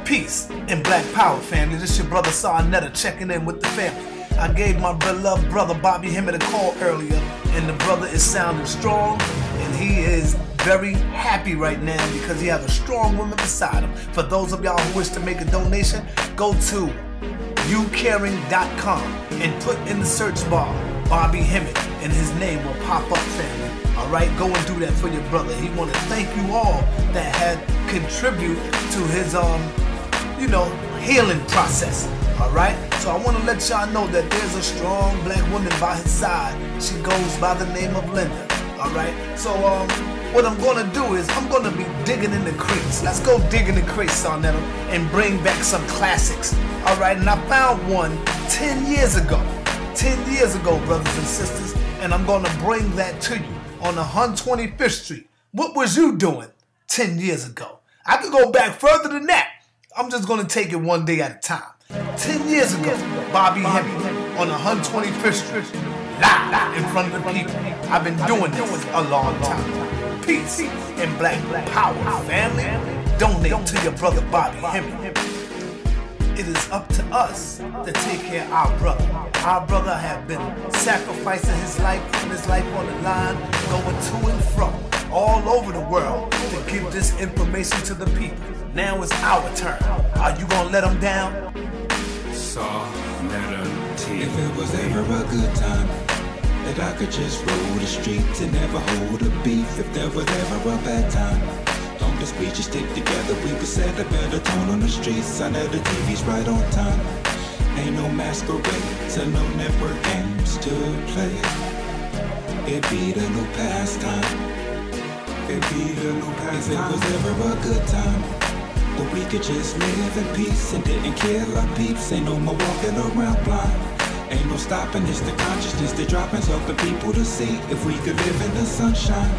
Peace and Black Power, family. This your brother Sarnetta checking in with the family. I gave my beloved brother Bobby Hemmitt a call earlier, and the brother is sounding strong, and he is very happy right now because he has a strong woman beside him. For those of y'all who wish to make a donation, go to youcaring.com and put in the search bar Bobby Hemmitt, and his name will pop up, family. Alright, go and do that for your brother. He want to thank you all that had contributed to his healing process. Alright? So I want to let y'all know that there's a strong black woman by his side. She goes by the name of Linda. Alright? So what I'm gonna do is I'm gonna be digging in the crates. Let's go dig in the crates, Sarnetta, and bring back some classics. Alright, and I found one 10 years ago. 10 years ago, brothers and sisters, and I'm gonna bring that to you on 125th Street. What was you doing 10 years ago? I could go back further than that. I'm just gonna take it one day at a time. 10 years ago, Bobby Hemmitt on 125th Street, live in front of the people. I've been doing this a long time. Peace and Black Power, family. Donate to your brother Bobby Hemmitt. It is up to us to take care of our brother. Our brother has been sacrificing his life, putting his life on the line, going to and fro all over the world to give this information to the people. Now it's our turn. Are you gonna let him down? If it was ever a good time that I could just roll the streets and never hold a beef, if there was ever a bad time, long as we just stick together, we could set a better tone on the streets. I know the TV's right on time. Ain't no masquerade, so no network games to play. It be the new pastime. It be the new pastime. If it was ever a good time, but we could just live in peace and didn't kill our peeps. Ain't no more walking around blind. Ain't no stopping, it's the consciousness that dropping, helping people to see. If we could live in the sunshine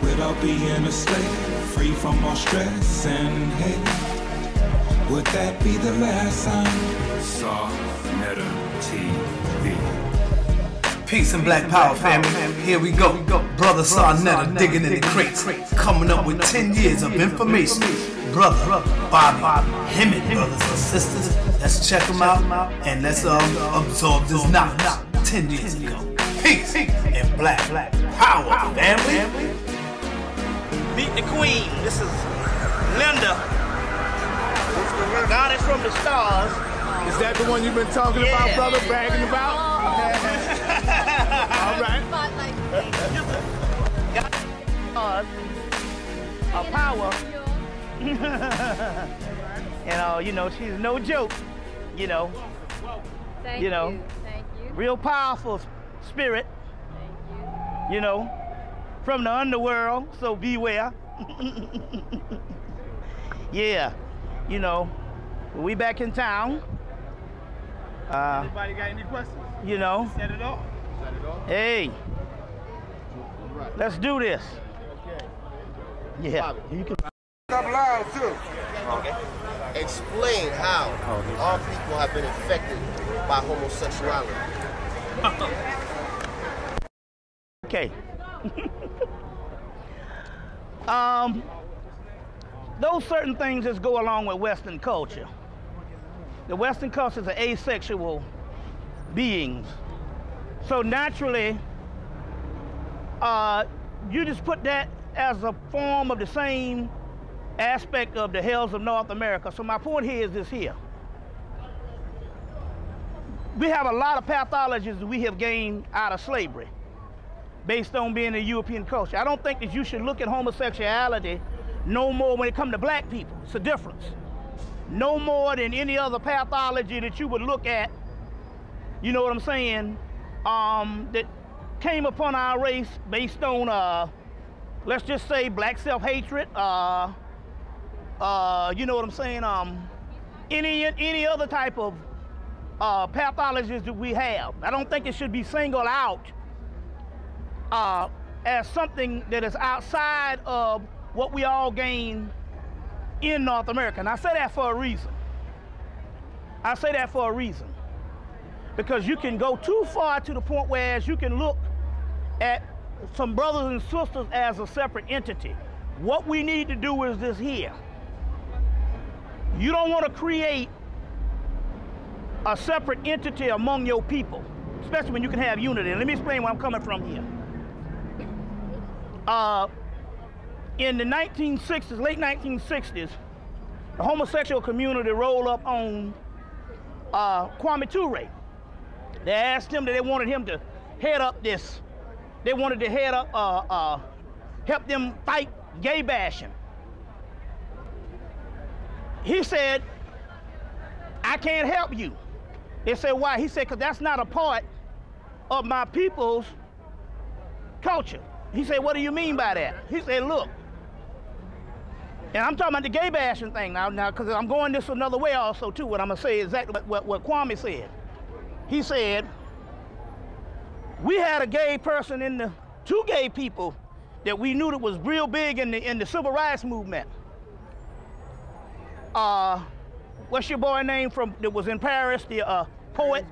without being a slave, free from all stress and hate, would that be the last time? Sarnetta TV. Peace and Black Power, family. Here we go. Brother Sarnetta digging in the crates, coming up with 10 years of information. Brother Bobby Hemmitt, brothers and sisters. Let's check him out and let's absorb this knowledge. 10 years ago. Peace and Black Power, family. Meet the queen. This is Linda. Goddess from the stars. Is that the one you've been talking about, brother? Bragging about? All right. Goddess of power. And she's no joke. Thank you. Thank you. Real powerful spirit. Thank you. From the underworld, so beware. Yeah, we back in town. Anybody got any questions? Set it off. Set it off. Hey, right. Let's do this. Okay. Yeah, you can. Up loud too. Okay. Explain how our people have been infected by homosexuality. Okay. Those certain things that go along with Western culture. The Western culture is asexual beings. So naturally, you just put that as a form of the same aspect of the hells of North America. So my point here is this here. We have a lot of pathologies that we have gained out of slavery based on being a European culture. I don't think that you should look at homosexuality no more when it comes to black people. It's a difference. No more than any other pathology that you would look at, you know what I'm saying, that came upon our race based on, let's just say, black self-hatred, you know what I'm saying, any other type of pathologies that we have. I don't think it should be singled out as something that is outside of what we all gain in North America. And I say that for a reason. I say that for a reason. Because you can go too far to the point where you can look at some brothers and sisters as a separate entity. What we need to do is this here. You don't want to create a separate entity among your people, especially when you can have unity. And let me explain where I'm coming from here. In the 1960s, late 1960s, the homosexual community rolled up on Kwame Ture. They asked him that they wanted him to head up this. They wanted to head up, help them fight gay bashing. He said, I can't help you. They said, why? He said, because that's not a part of my people's culture. He said, what do you mean by that? He said, look, and I'm talking about the gay bashing thing now, because I'm going this another way also too, what I'm gonna say exactly what Kwame said. He said, we had a gay person in the, two gay people that we knew that was real big in the civil rights movement. What's your boy name from that was in Paris, the poet?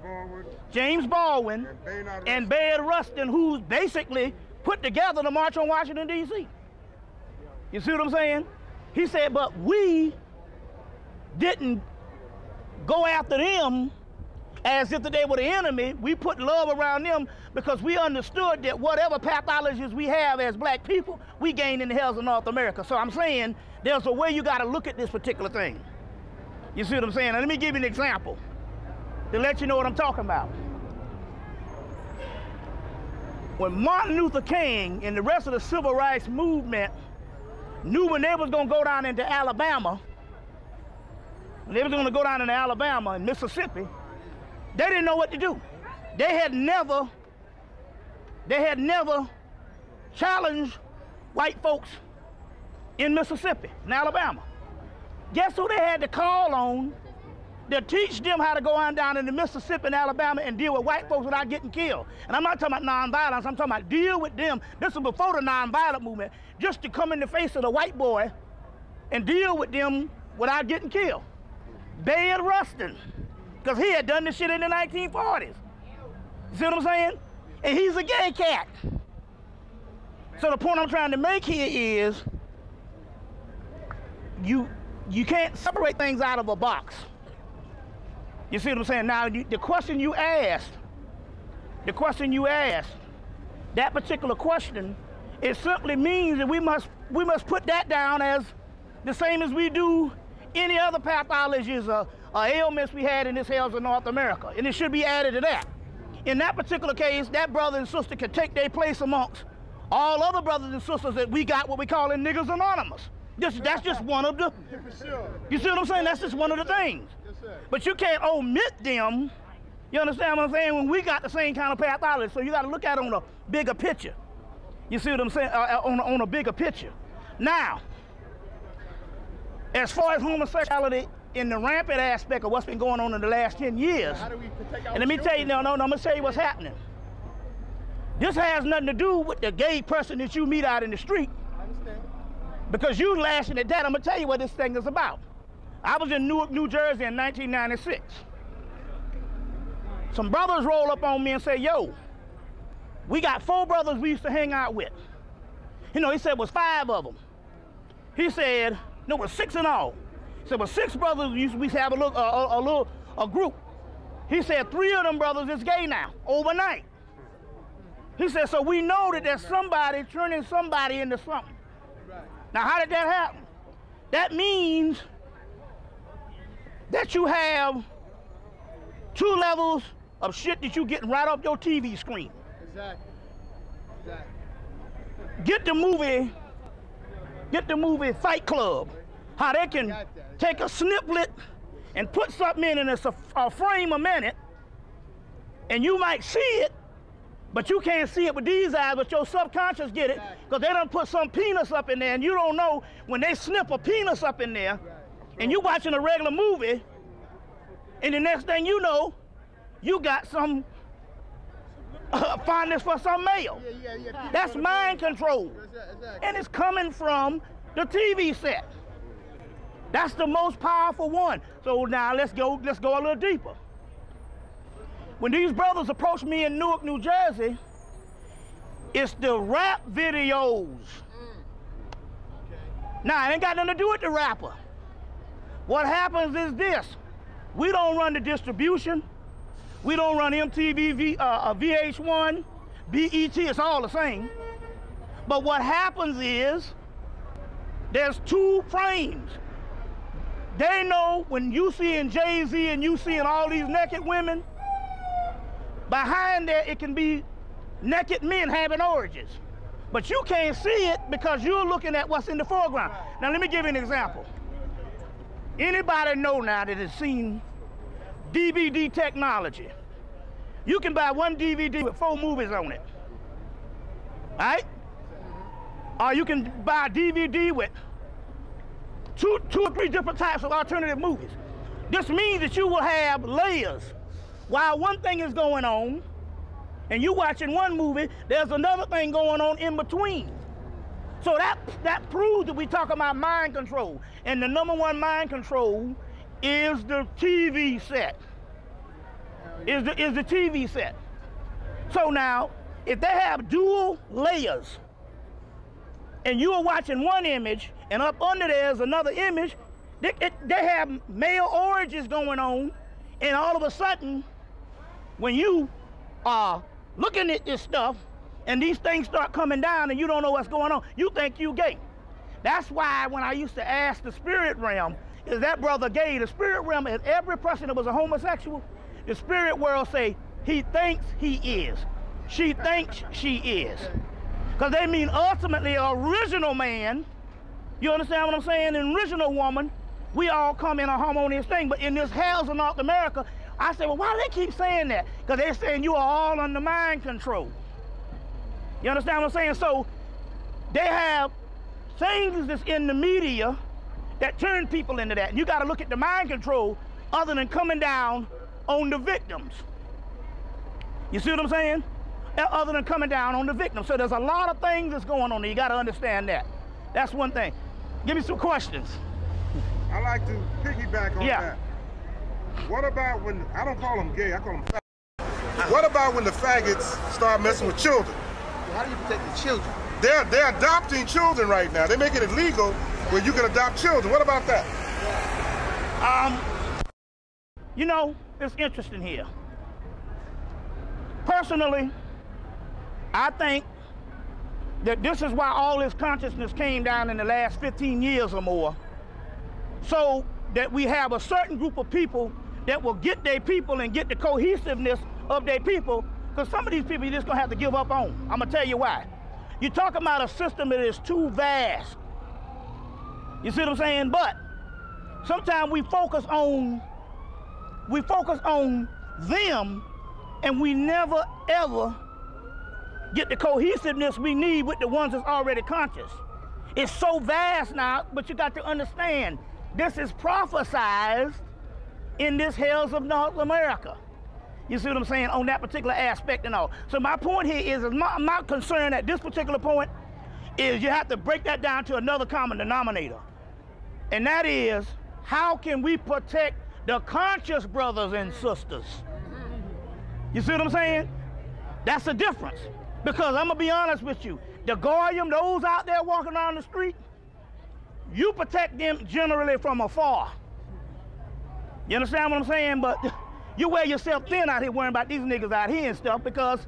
James Baldwin and Bayard Rustin, who basically put together the March on Washington, D.C. You see what I'm saying? He said, but we didn't go after them as if they were the enemy. We put love around them because we understood that whatever pathologies we have as black people, we gain in the hells of North America. So I'm saying there's a way you got to look at this particular thing. You see what I'm saying? Now, let me give you an example to let you know what I'm talking about. When Martin Luther King and the rest of the civil rights movement knew when they was going to go down into Alabama, they was going to go down into Alabama and Mississippi, they didn't know what to do. They had never challenged white folks in Mississippi, in Alabama. Guess who they had to call on to teach them how to go on down into Mississippi and Alabama and deal with white folks without getting killed? And I'm not talking about nonviolence, I'm talking about deal with them. This was before the nonviolent movement, just to come in the face of the white boy and deal with them without getting killed. Bayard Rustin, because he had done this shit in the 1940s. See what I'm saying? And he's a gay cat. So the point I'm trying to make here is, you can't separate things out of a box. You see what I'm saying? Now, the question you asked, that particular question, it simply means that we must put that down as the same as we do any other pathologies or ailments we had in this hells of North America, and it should be added to that. In that particular case, that brother and sister can take their place amongst all other brothers and sisters that we got what we call in Niggas Anonymous. That's just one of the, you see what I'm saying? That's just one of the things. But you can't omit them, you understand what I'm saying, when we got the same kind of pathology. So you got to look at it on a bigger picture. You see what I'm saying? On a bigger picture. Now, as far as homosexuality in the rampant aspect of what's been going on in the last 10 years, how do we protect our and let me tell you, children? I'm gonna tell you what's happening. This has nothing to do with the gay person that you meet out in the street. I understand. Because you lashing at that, I'm gonna tell you what this thing is about. I was in Newark, New Jersey in 1996. Some brothers roll up on me and say, yo, we got 4 brothers we used to hang out with. You know, he said it was 5 of them. He said, no, it was 6 in all. He said, it was 6 brothers we used to have a group. He said 3 of them brothers is gay now, overnight. He said, so we know that there's somebody turning somebody into something. Now, how did that happen? That means that you have 2 levels of shit that you getting right off your TV screen. Exactly. Get the movie Fight Club. How they can take a snippet and put something in it's a frame a minute, and you might see it, but you can't see it with these eyes, but your subconscious get it, because they done put some penis up in there, and you don't know when they snip a penis up in there, and you watching a regular movie, and the next thing you know, you got some fondness for some male. That's mind control. And it's coming from the TV set. That's the most powerful one. So now let's go a little deeper. When these brothers approached me in Newark, New Jersey, it's the rap videos. Now, it ain't got nothing to do with the rapper. What happens is this. We don't run the distribution. We don't run MTV, VH1, BET, it's all the same. But what happens is there's two frames. They know when you seeing Jay-Z and you seeing all these naked women, behind there it can be naked men having orgies. But you can't see it because you're looking at what's in the foreground. Now let me give you an example. Anybody know now that has seen DVD technology? You can buy one DVD with 4 movies on it, right? Or you can buy a DVD with two or three different types of alternative movies. This means that you will have layers. While one thing is going on, and you watching one movie, there's another thing going on in between. So that proves that we talk about mind control. And the number one mind control is the TV set. Is the TV set. So now, if they have dual layers, and you are watching one image, and up under there is another image, they have male orgies going on, and all of a sudden, when you are looking at this stuff, and these things start coming down and you don't know what's going on, you think you gay. That's why when I used to ask the spirit realm, is that brother gay? The spirit realm is every person that was a homosexual, the spirit world say, he thinks he is. She thinks she is. Because they mean ultimately original man, you understand what I'm saying? An original woman, we all come in a harmonious thing. But in this hells of North America, I say, well, why do they keep saying that? Because they're saying you are all under mind control. You understand what I'm saying? So they have things that's in the media that turn people into that. And you got to look at the mind control other than coming down on the victims. You see what I'm saying? Other than coming down on the victims. So there's a lot of things that's going on there. You got to understand that. That's one thing. Give me some questions. I like to piggyback on that. What about when, I don't call them gay, I call them faggots. What about when the faggots start messing with children? How do you protect the children? They're adopting children right now. They're making it legal where you can adopt children. What about that? You know, it's interesting here. Personally, I think that this is why all this consciousness came down in the last 15 years or more, so that we have a certain group of people that will get their people and get the cohesiveness of their people, because some of these people you're just gonna have to give up on. I'm gonna tell you why. You're talking about a system that is too vast. You see what I'm saying? But sometimes we focus on them, and we never ever get the cohesiveness we need with the ones that's already conscious. It's so vast now, but you got to understand, this is prophesized in this hells of North America. You see what I'm saying, on that particular aspect and all. So my point here is my concern at this particular point is you have to break that down to another common denominator. And that is, how can we protect the conscious brothers and sisters? You see what I'm saying? That's the difference. Because I'm gonna be honest with you, the goyim, those out there walking around the street, you protect them generally from afar. You understand what I'm saying? But you wear yourself thin out here worrying about these niggas out here and stuff, because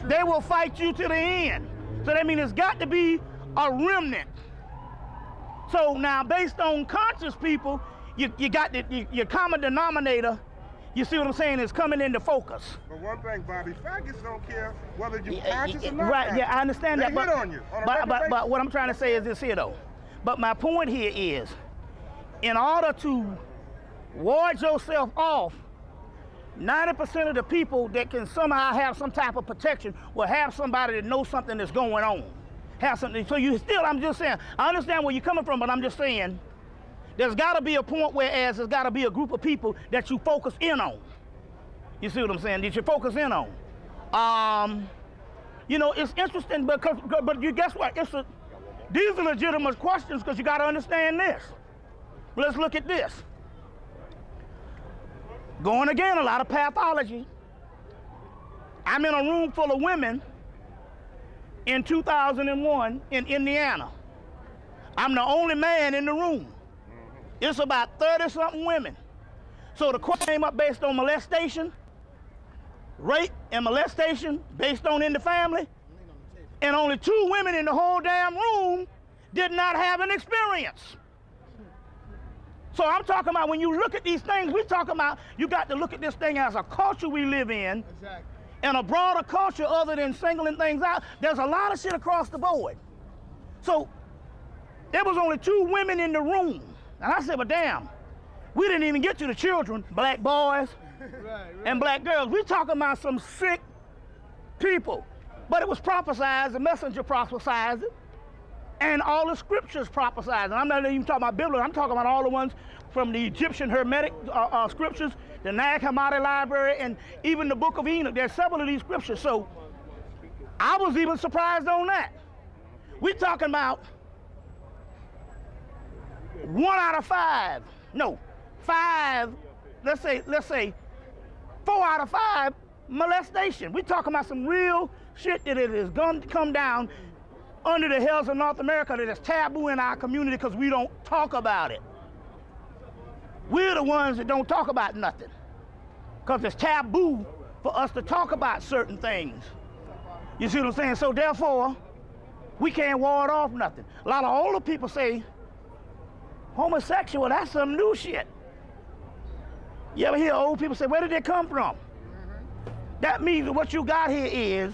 they will fight you to the end. So that means it's got to be a remnant. So now, based on conscious people, you got your common denominator, you see what I'm saying, is coming into focus. But one thing, Bobby, faggots don't care whether you're conscious or not. Right, yeah, I understand that. They hit on you on a but what I'm trying to say is this here, though. But my point here is, in order to ward yourself off, 90% of the people that can somehow have some type of protection will have somebody that knows something that's going on. Have something, so you still, I'm just saying, I understand where you're coming from, but I'm just saying, there's got to be a point where there's got to be a group of people that you focus in on. You see what I'm saying? That you focus in on. You know, it's interesting because, but you guess what? These are legitimate questions, because you got to understand this. Let's look at this. Going again, a lot of pathology. I'm in a room full of women in 2001 in Indiana. I'm the only man in the room. It's about 30-something women. So the court came up based on molestation, rape and molestation based on in the family, and only 2 women in the whole damn room did not have an experience. So I'm talking about when you look at these things, we're talking about you got to look at this thing as a culture we live in, and a broader culture other than singling things out. There's a lot of shit across the board. So there was only 2 women in the room. And I said, well, damn, we didn't even get to the children, black boys and black girls. We're talking about some sick people. But it was prophesied, the messenger prophesied it, and all the scriptures prophesied. And I'm not even talking about biblical, I'm talking about all the ones from the Egyptian Hermetic scriptures, the Nag Hammadi library, and even the book of Enoch. There's several of these scriptures. So I was even surprised on that. We're talking about 1 out of 5, no, 5, let's say 4 out of 5 molestation. We're talking about some real shit that it is going to come down under the hills of North America that is taboo in our community because we don't talk about it. We're the ones that don't talk about nothing because it's taboo for us to talk about certain things. You see what I'm saying? So therefore, we can't ward off nothing. A lot of older people say, homosexual, that's some new shit. You ever hear old people say, where did they come from? That means that what you got here is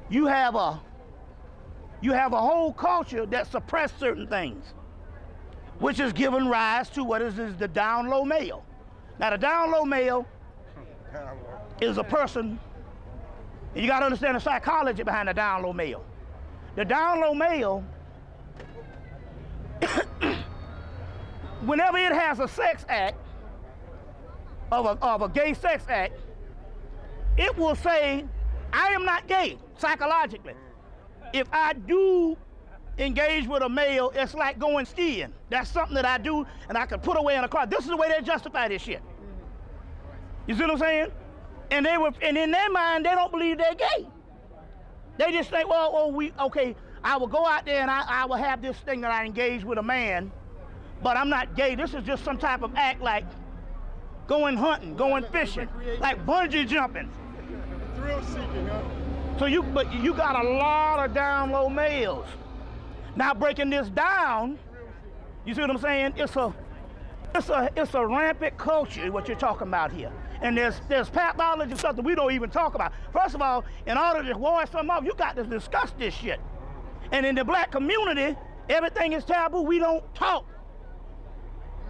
you have a whole culture that suppressed certain things, which is giving rise to what is the down low male. Now the down low male is a person, and you got to understand the psychology behind the down low male. The down low male, whenever it has a sex act, of a gay sex act, it will say, I am not gay, psychologically. If I do engage with a male, it's like going skiing. That's something that I do, and I can put away in a car. This is the way they justify this shit. You see what I'm saying? And in their mind, they don't believe they're gay. They just think, okay, I will go out there and I will have this thing that I engage with a man, but I'm not gay. This is just some type of act like going hunting, going fishing, like bungee jumping. Thrill seeking, huh? So but you got a lot of down low males. Now breaking this down, you see what I'm saying? It's a rampant culture, what you're talking about here. And there's pathology, something we don't even talk about. First of all, in order to ward something off, you got to discuss this shit. And in the black community, everything is taboo. We don't talk.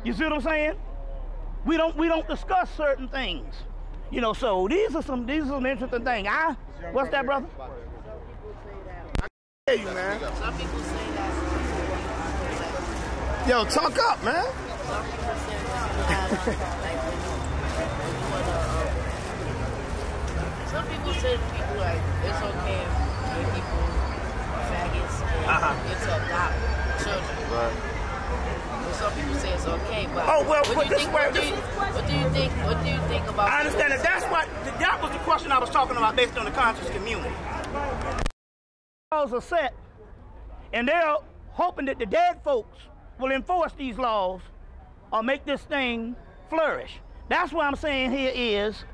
You see what I'm saying? We don't discuss certain things. You know, so these are some interesting things. What's that, brother? I hear you, man. Some people say that. Yo, talk up, man. Some people say that, like some people say to people like it's okay when people are faggots and it's adopt children. Right. Some people say it's okay, but what do you think about? I understand that. That was the question I was talking about based on the conscious community. Laws are set, and they're hoping that the dead folks will enforce these laws or make this thing flourish. That's what I'm saying here is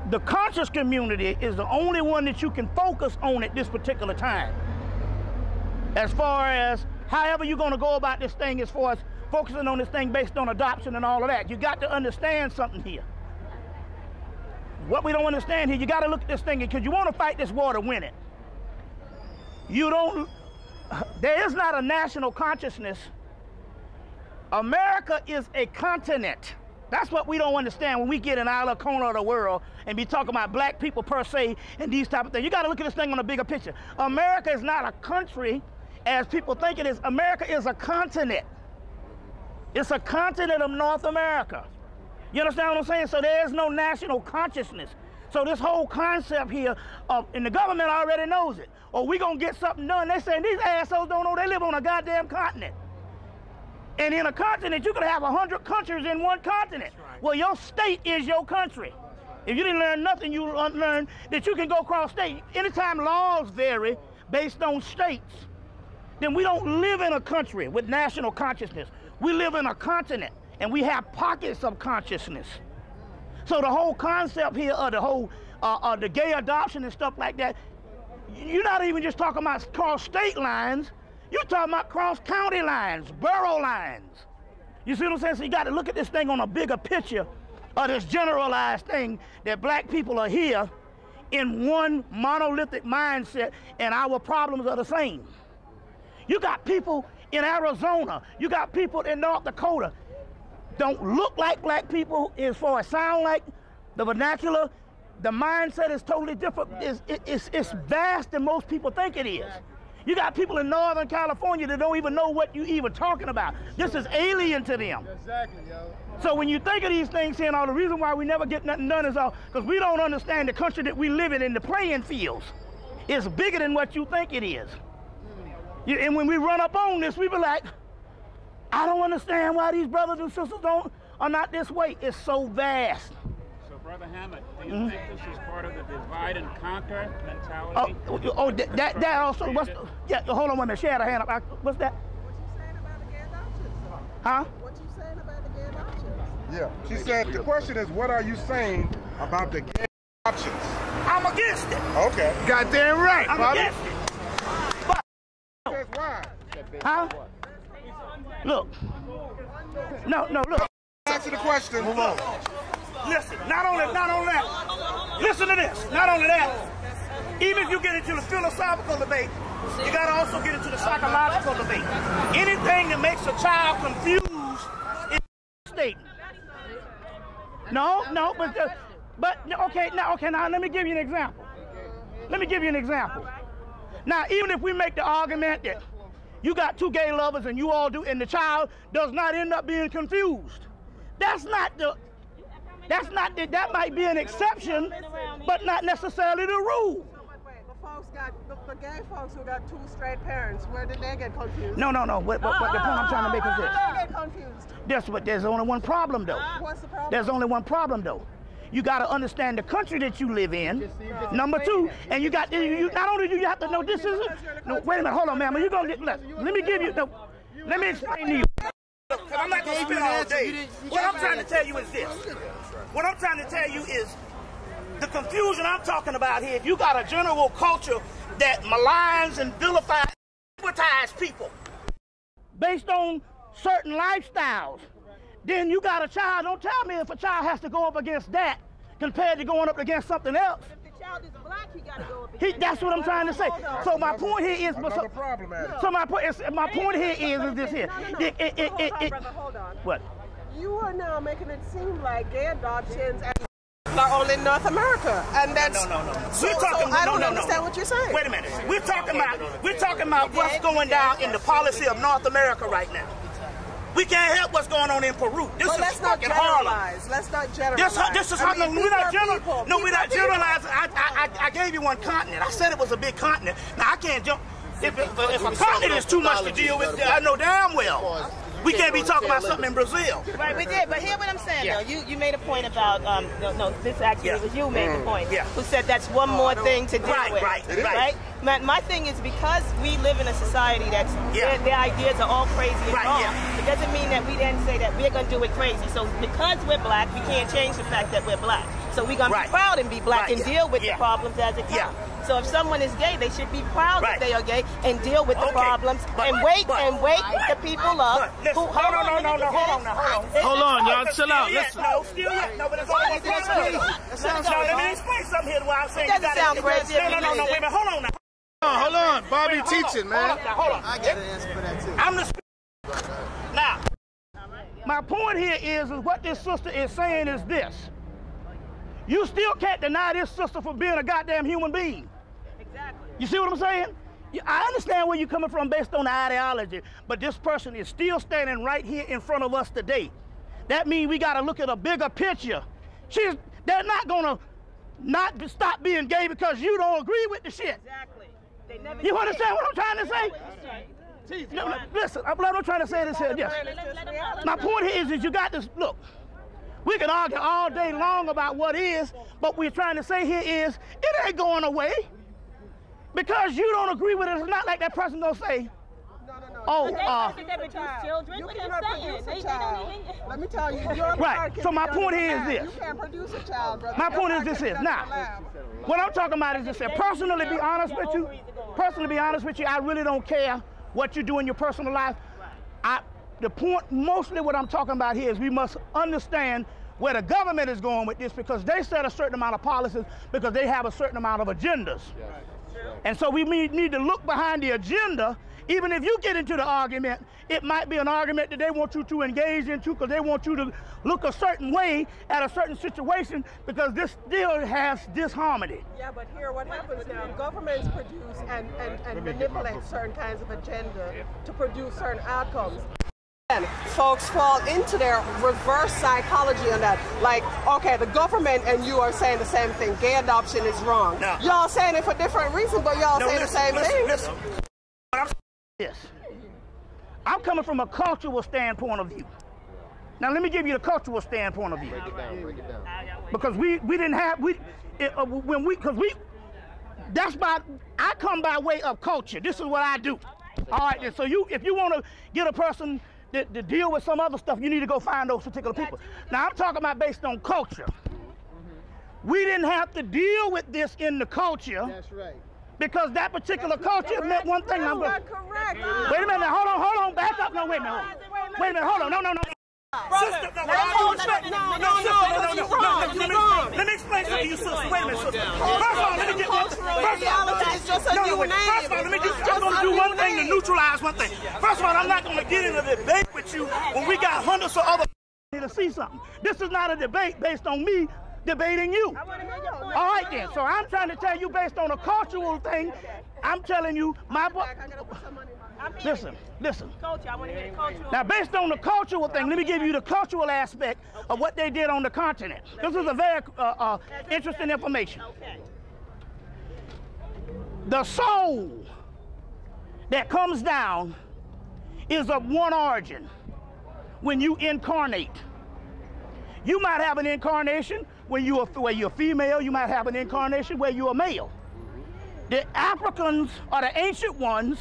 the conscious community is the only one that you can focus on at this particular time. As far as however you're going to go about this thing, as far as focusing on this thing based on adoption and all of that, you got to understand something here. What we don't understand here, you got to look at this thing because you want to fight this war to win it. There is not a national consciousness. America is a continent. That's what we don't understand when we get in our little corner of the world and be talking about black people per se and these type of things. You got to look at this thing on a bigger picture. America is not a country as people think it is. America is a continent. It's a continent of North America. You understand what I'm saying? So there is no national consciousness. So this whole concept here, and the government already knows it. Or we gonna get something done. They saying these assholes don't know they live on a goddamn continent. And in a continent, you could have 100 countries in one continent. Right. Well, your state is your country. If you didn't learn nothing, you learn that you can go cross state. Anytime laws vary based on states, then we don't live in a country with national consciousness. We live in a continent, and we have pockets of consciousness. So the whole concept here of the whole the gay adoption and stuff like that, you're not even just talking about cross state lines, you're talking about cross county lines, borough lines. You see what I'm saying? So you got to look at this thing on a bigger picture of this generalized thing that black people are here in one monolithic mindset, and our problems are the same. You got people in Arizona, you got people in North Dakota, don't look like black people as far as sound like, the vernacular, the mindset is totally different. It's vast than most people think it is. You got people in Northern California that don't even know what you even talking about. This is alien to them. Exactly, yo. So when you think of these things here, and all the reason why we never get nothing done is all because we don't understand the country that we live in the playing fields. It's bigger than what you think it is. And when we run up on this, we be like, I don't understand why these brothers and sisters are not this way. It's so vast. So, Brother Hemmitt, do you think this is part of the divide and conquer mentality? That also, yeah, hold on one minute, she had her hand up. What's that? What you saying about the gay adoptions? Huh? What you saying about the gay adoptions? Yeah, she said, the question is, what are you saying about the gay adoptions? I'm against it. Okay. Goddamn right, I'm Bobby. against it. But, That's why. huh? Look. No, look. Answer the question. Move on. Listen, not only that, listen to this, not only that, even if you get into the philosophical debate, you gotta also get into the psychological debate. Anything that makes a child confused is a statement. No, okay, now let me give you an example. Now, even if we make the argument that you got two gay lovers and you all do, and the child does not end up being confused, that might be an exception, but not necessarily the rule. The gay folks who got two straight parents, where did they get confused? No. What the point I'm trying to make is this. How did they get confused? There's only one problem, though. What's the problem? There's only one problem, though. You got to understand the country that you live in. Number two, and you not only do you have to know this is. No, wait a minute, hold on, man. You're gonna let me give you. No, let me explain to you. Because I'm not going to spend all day. What I'm trying to tell you is this. What I'm trying to tell you is the confusion I'm talking about here. If you got a general culture that maligns and vilifies, advertise people based on certain lifestyles, then you got a child. Don't tell me if a child has to go up against that compared to going up against something else. If the child is black, he got to go up against That's what I'm trying to say. So my point here is, my point here is this here. Brother, hold on. What? You are now making it seem like gay adoptions are only in North America, and that's no. I don't understand what you're saying. Wait a minute. We're talking about what's going down in the policy of North America right now. We can't help what's going on in Peru. Let's not generalize. Let's not generalize. This is we're not generalizing. No, we're not generalizing. I gave you one continent. I said it was a big continent. Now I can't jump. If a continent is too much to deal with, I know damn well we can't be talking about something in Brazil. Right, we did. But hear what I'm saying, though. You made a point about, this actually was you made the point. Who said that's one more thing to deal with. Right. My thing is because we live in a society that's, their ideas are all crazy and wrong, it doesn't mean that we then say that we're going to do it crazy. So because we're black, we can't change the fact that we're black. So we're going to be proud and be black and deal with the problems as it comes. So if someone is gay, they should be proud that they are gay and deal with the problems and wake the people up. Hold on, y'all, chill out. Listen. No, but it's all let me explain something here. Why I'm saying you got sound crazy. No, wait a minute. Hold on now. Hold on, Bobby teaching, man. Hold on. I got an answer for that too. I'm the now. My point here is what this sister is saying is this. You still can't deny this sister for being a goddamn human being. Exactly. You see what I'm saying? I understand where you're coming from based on the ideology, but this person is still standing right here in front of us today. That means we got to look at a bigger picture. They're not going to not stop being gay because you don't agree with the shit. Exactly. They never you understand what I'm trying to say? No, listen, what I'm trying to say is here. Yes. My point here is you got this, look, we can argue all day long about what is, but we're trying to say here is it ain't going away. Because you don't agree with it, it's not like that person gonna say, Oh, children. You cannot produce a child. Let me tell you, your right. So my point here is this. You can't produce a child, brother. My point is this is now. What I'm talking about is this. Personally, be honest with you. Personally, be honest with you. I really don't care what you do in your personal life. The point, mostly what I'm talking about here is we must understand where the government is going with this, because they set a certain amount of policies because they have a certain amount of agendas. Yes. And so we need to look behind the agenda. Even if you get into the argument, it might be an argument that they want you to engage into because they want you to look a certain way at a certain situation, because this still has disharmony. Yeah, but here what happens now, governments produce and manipulate certain kinds of agenda to produce certain outcomes. And folks fall into their reverse psychology on that. Like, okay, the government and you are saying the same thing. Gay adoption is wrong. No. Y'all saying it for different reasons, but y'all saying the same thing. Listen. Yes. I'm coming from a cultural standpoint of view. Now let me give you the cultural standpoint of view. Break it down, break it down. Because we didn't have, that's by, I come by way of culture. This is what I do. All right, then, so if you want to get a person to deal with some other stuff, you need to go find those particular people. Now I'm talking about based on culture. We didn't have to deal with this in the culture. That's right. Because that particular culture meant one thing. That's not correct. Wait a minute, hold on, back up. No, wait a minute, hold on. No. Sister, let me explain something to you, sister. Wait a minute, sister. First of all, let me get one. First of all, I'm going to do one thing to neutralize one thing. First of all, I'm not going to get in a debate with you when we got hundreds of other to see something. This is not a debate based on me debating you. All right then, so I'm trying to tell you based on a cultural thing, I'm telling you listen. Culture, I want to hear the cultural. Now based on the cultural thing, let me give you the cultural aspect of what they did on the continent. This is a very interesting information. The soul that comes down is of one origin when you incarnate. You might have an incarnation where you're female, you might have an incarnation where you're a male. The Africans, or the ancient ones,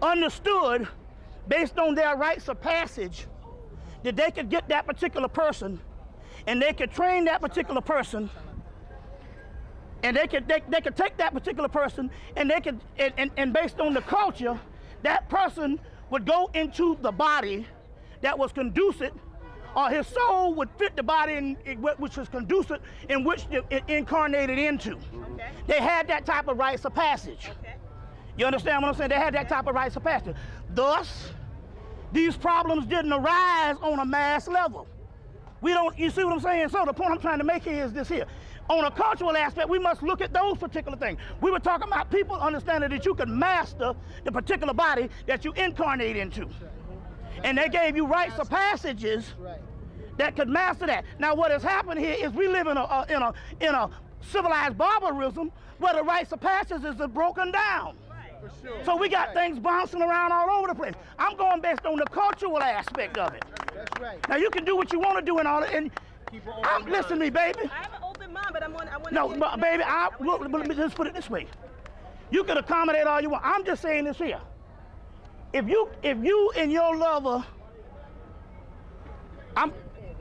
understood, based on their rites of passage, that they could get that particular person, and they could train that particular person, and they could take that particular person, and they could, and based on the culture, that person would go into the body that was conducive, or his soul would fit the body which was conducive, in which it incarnated into. Okay. They had that type of rites of passage. Okay. You understand what I'm saying? They had that type of rites of passage. Thus, these problems didn't arise on a mass level. You see what I'm saying? So the point I'm trying to make here is this here. On a cultural aspect, we must look at those particular things. We were talking about people understanding that you could master the particular body that you incarnate into. And they gave you rites of passages that could master that. Now what has happened here is we live in a civilized barbarism where the rites of passages are broken down. So we got things bouncing around all over the place. I'm going based on the cultural aspect of it. That's right. Now you can do what you want to do and all that. And listen to me, baby. I have an open mind, but I want no, but baby, look, let me just put it this way. You can accommodate all you want. I'm just saying this here. If you and your lover,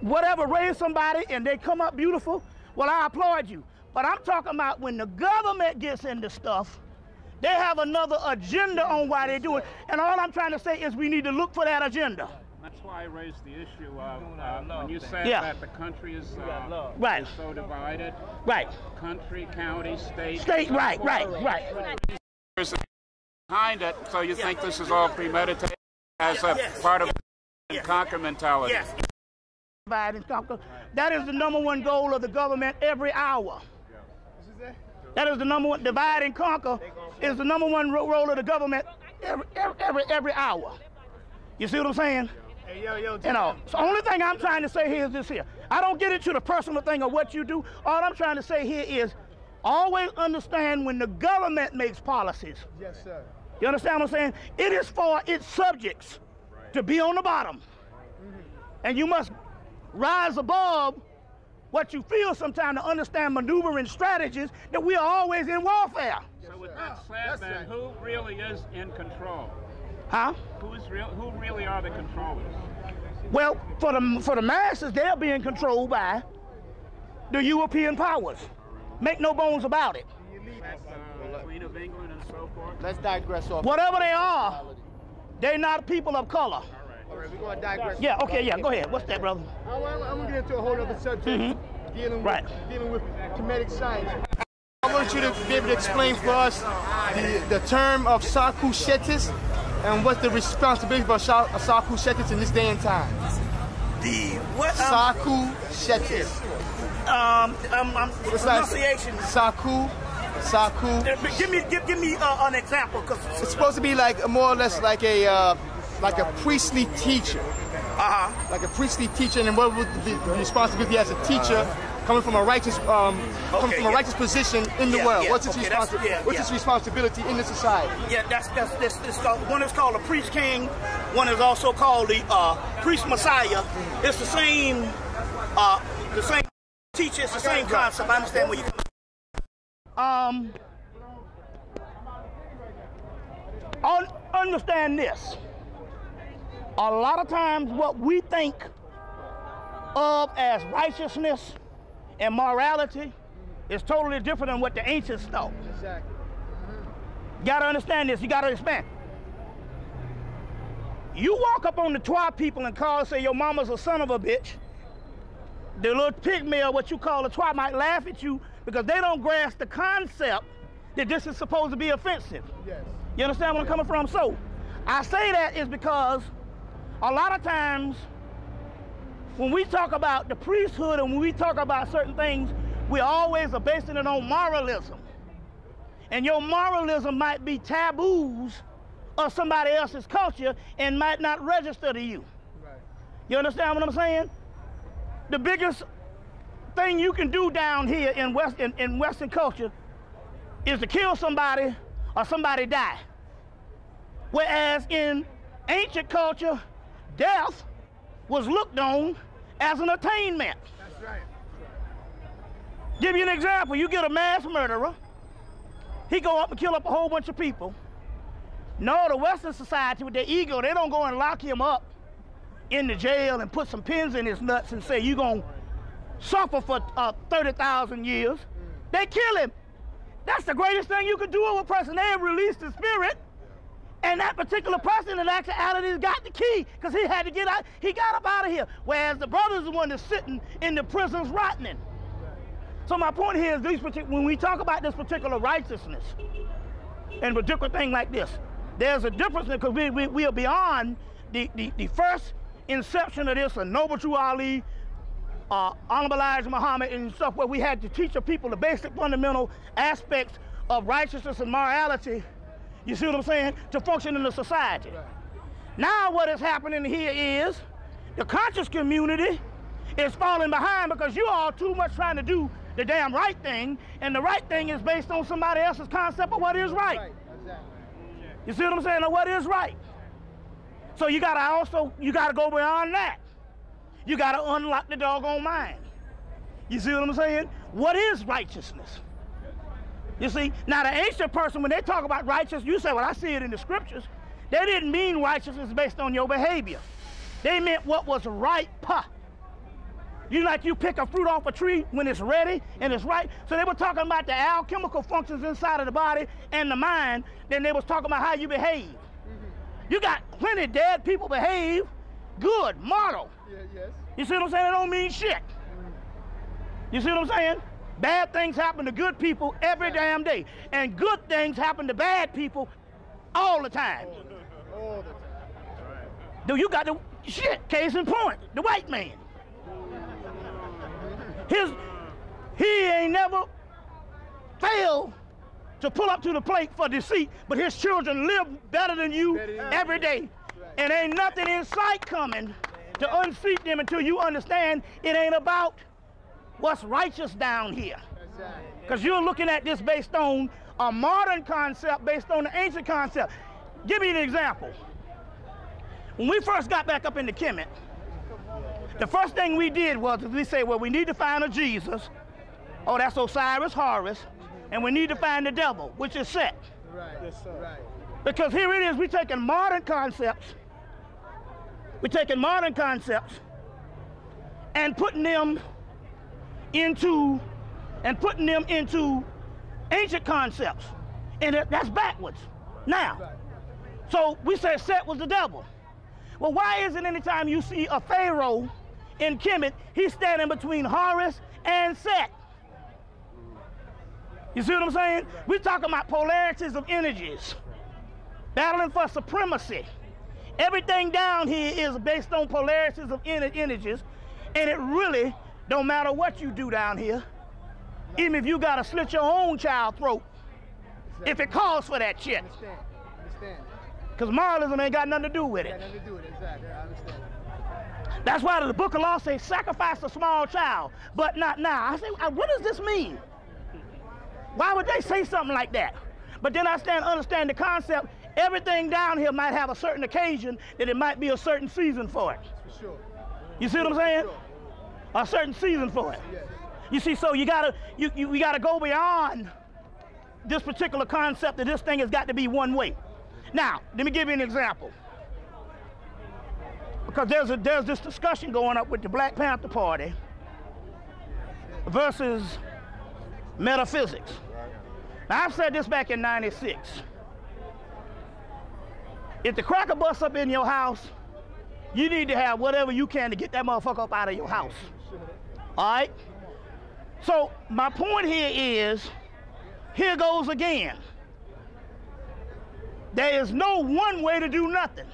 whatever, raise somebody and they come up beautiful, well, I applaud you. But I'm talking about when the government gets into stuff, they have another agenda on why they do it. And all I'm trying to say is we need to look for that agenda. That's why I raised the issue of when you said that the country is so divided. Right. Country, county, state. Right. Behind it, so you think this is all premeditated as a part of and conquer mentality. Yes. Divide and conquer. That is the #1 goal of the government every hour. That is the #1. Divide and conquer is the #1 role of the government every hour. You see what I'm saying? Hey, yo, you know, so the only thing I'm trying to say here is this here. I don't get into the personal thing of what you do. All I'm trying to say here is always understand when the government makes policies. Yes, sir. You understand what I'm saying? It is for its subjects to be on the bottom. And you must rise above what you feel sometimes to understand maneuvering strategies that we are always in warfare. So with that said, then, who really is in control? Huh? Who really are the controllers? Well, for the masses, they're being controlled by the European powers. Make no bones about it. Queen of England and so forth. Let's digress off. Whatever they are, they're not people of color. All right, we're going to digress. Yeah, okay, yeah, go ahead. What's that, brother? I'm going to get into a whole other subject, dealing with comedic science. I want you to be able to explain for us the term of Saku Shetis and what's the responsibility for Saku Shetis in this day and time. The what? Saku Shetis. Pronunciation. Saku. Give me an example, cause it's supposed to be like more or less like a priestly teacher. Like a priestly teacher, and what would be the responsibility as a teacher coming from a righteous righteous position in the world? What's its responsibility? What's its responsibility in the society? Yeah, that's one is called a priest king. One is also called the priest messiah. It's the same teacher. It's the same concept. I understand where you come. Understand this. A lot of times what we think of as righteousness and morality is totally different than what the ancients thought. Exactly. You gotta understand this, you gotta expand. You walk up on the Twa people and call and say your mama's a son of a bitch. The little pygmy, or what you call a Twa, might laugh at you because they don't grasp the concept that this is supposed to be offensive. Yes. You understand where I'm coming from? So, I say that is because a lot of times when we talk about the priesthood and when we talk about certain things, we always are basing it on moralism. And your moralism might be taboos of somebody else's culture and might not register to you. Right. You understand what I'm saying? The biggest thing you can do down here in Western culture is to kill somebody or somebody die. Whereas in ancient culture, death was looked on as an attainment. That's right. Give you an example. You get a mass murderer. He go up and kill up a whole bunch of people. No, the Western society with their ego, they don't go and lock him up in the jail and put some pins in his nuts and say, you're going to suffer for 30,000 years. They kill him. That's the greatest thing you could do with a person. They have released the spirit, and that particular person in actuality has got the key because he had to get out. He got up out of here. Whereas the brother's the one that's sitting in the prisons rotting. So my point here is when we talk about this particular righteousness and a particular thing like this, there's a difference because we are beyond the first inception of this, a Noble Drew Ali, Honorable Elijah Muhammad and stuff, where we had to teach the people the basic fundamental aspects of righteousness and morality, you see what I'm saying, to function in the society. Right. Now what is happening here is the conscious community is falling behind because you all too much trying to do the damn right thing, and the right thing is based on somebody else's concept of what is right. Exactly. You see what I'm saying, of what is right. So you gotta go beyond that. You gotta unlock the doggone mind. You see what I'm saying? What is righteousness? You see, now the ancient person, when they talk about righteousness, you say, well, I see it in the scriptures. They didn't mean righteousness based on your behavior. They meant what was right. You pick a fruit off a tree when it's ready and it's right. So they were talking about the alchemical functions inside of the body and the mind. Then they was talking about how you behave. You got plenty of dead people behave good, mortal. Yes. You see what I'm saying? It don't mean shit. You see what I'm saying? Bad things happen to good people every damn day. And good things happen to bad people all the time. All the time. Dude, you got the shit, case in point, the white man. He ain't never failed to pull up to the plate for deceit, but his children live better than you every day. And ain't nothing in sight coming to unseat them until you understand it ain't about what's righteous down here. Because you're looking at this based on a modern concept, based on the ancient concept. Give me an example. When we first got back up into Hemmitt, the first thing we did was we said, well, we need to find a Jesus. Oh, that's Osiris, Horus. And we need to find the devil, which is Set. Right. Yes, sir. Right. Because here it is, we're taking modern concepts. We're taking modern concepts and putting them into ancient concepts. And that's backwards. Now, so we said Set was the devil. Well, why is it anytime you see a pharaoh in Kemet, he's standing between Horus and Set? You see what I'm saying? We're talking about polarities of energies, battling for supremacy. Everything down here is based on polarities of energies, and it really don't matter what you do down here, even if you gotta slit your own child's throat, if it calls for that shit. Understand. Because moralism ain't got nothing to do with it. Nothing to do with it, exactly. I understand. That's why the book of law says sacrifice a small child, but not now. I say, what does this mean? Why would they say something like that? But then I understand the concept. Everything down here might have a certain occasion that it might be a certain season for it. For sure. You see what I'm saying? Sure. A certain season for it. Yes. You see, so we gotta go beyond this particular concept that this thing has got to be one way. Now, let me give you an example. Because there's this discussion going up with the Black Panther Party versus metaphysics. Now, I've said this back in '96. If the cracker busts up in your house, you need to have whatever you can to get that motherfucker up out of your house. All right? So my point here is, here goes again. There is no one way to do nothing.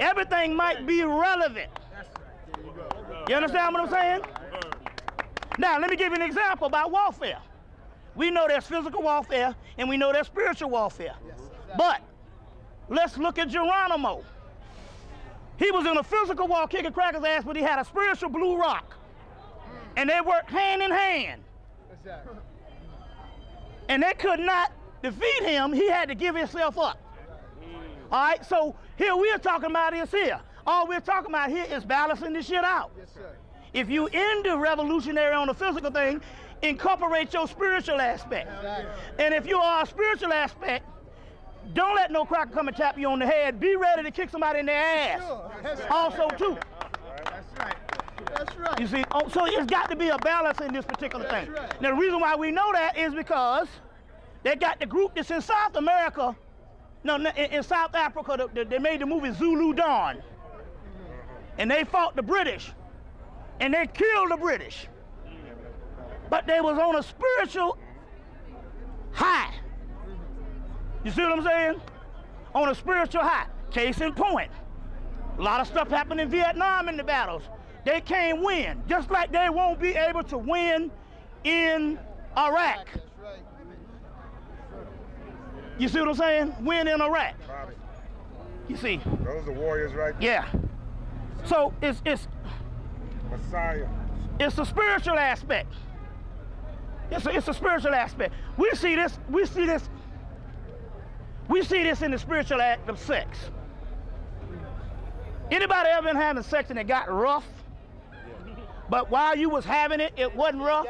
Everything might be relevant. You understand what I'm saying? Now, let me give you an example about warfare. We know there's physical warfare, and we know there's spiritual warfare. But let's look at Geronimo. He was in a physical war kicking crackers' ass, but he had a spiritual blue rock. And they worked hand in hand. And they could not defeat him. He had to give himself up. All right, so here we're talking about is here. All we're talking about here is balancing this shit out. Yes, sir. If you into revolutionary on the physical thing, incorporate your spiritual aspect. Exactly. And if you are a spiritual aspect, don't let no cracker come and tap you on the head. Be ready to kick somebody in their ass. Sure. Also, too. That's right. That's right. You see, so it's got to be a balance in this particular thing. Right. Now, the reason why we know that is because they got the group that's in South America, no, in South Africa, they made the movie Zulu Dawn. And they fought the British. And they killed the British. But they was on a spiritual high. You see what I'm saying? On a spiritual high. Case in point. A lot of stuff happened in Vietnam in the battles. They can't win. Just like they won't be able to win in Iraq. You see what I'm saying? Win in Iraq. Bobby. You see? Those are warriors right there. Yeah. So it's Messiah. It's a spiritual aspect. It's a spiritual aspect. We see this in the spiritual act of sex. Anybody ever been having sex and it got rough? But while you was having it, it wasn't rough.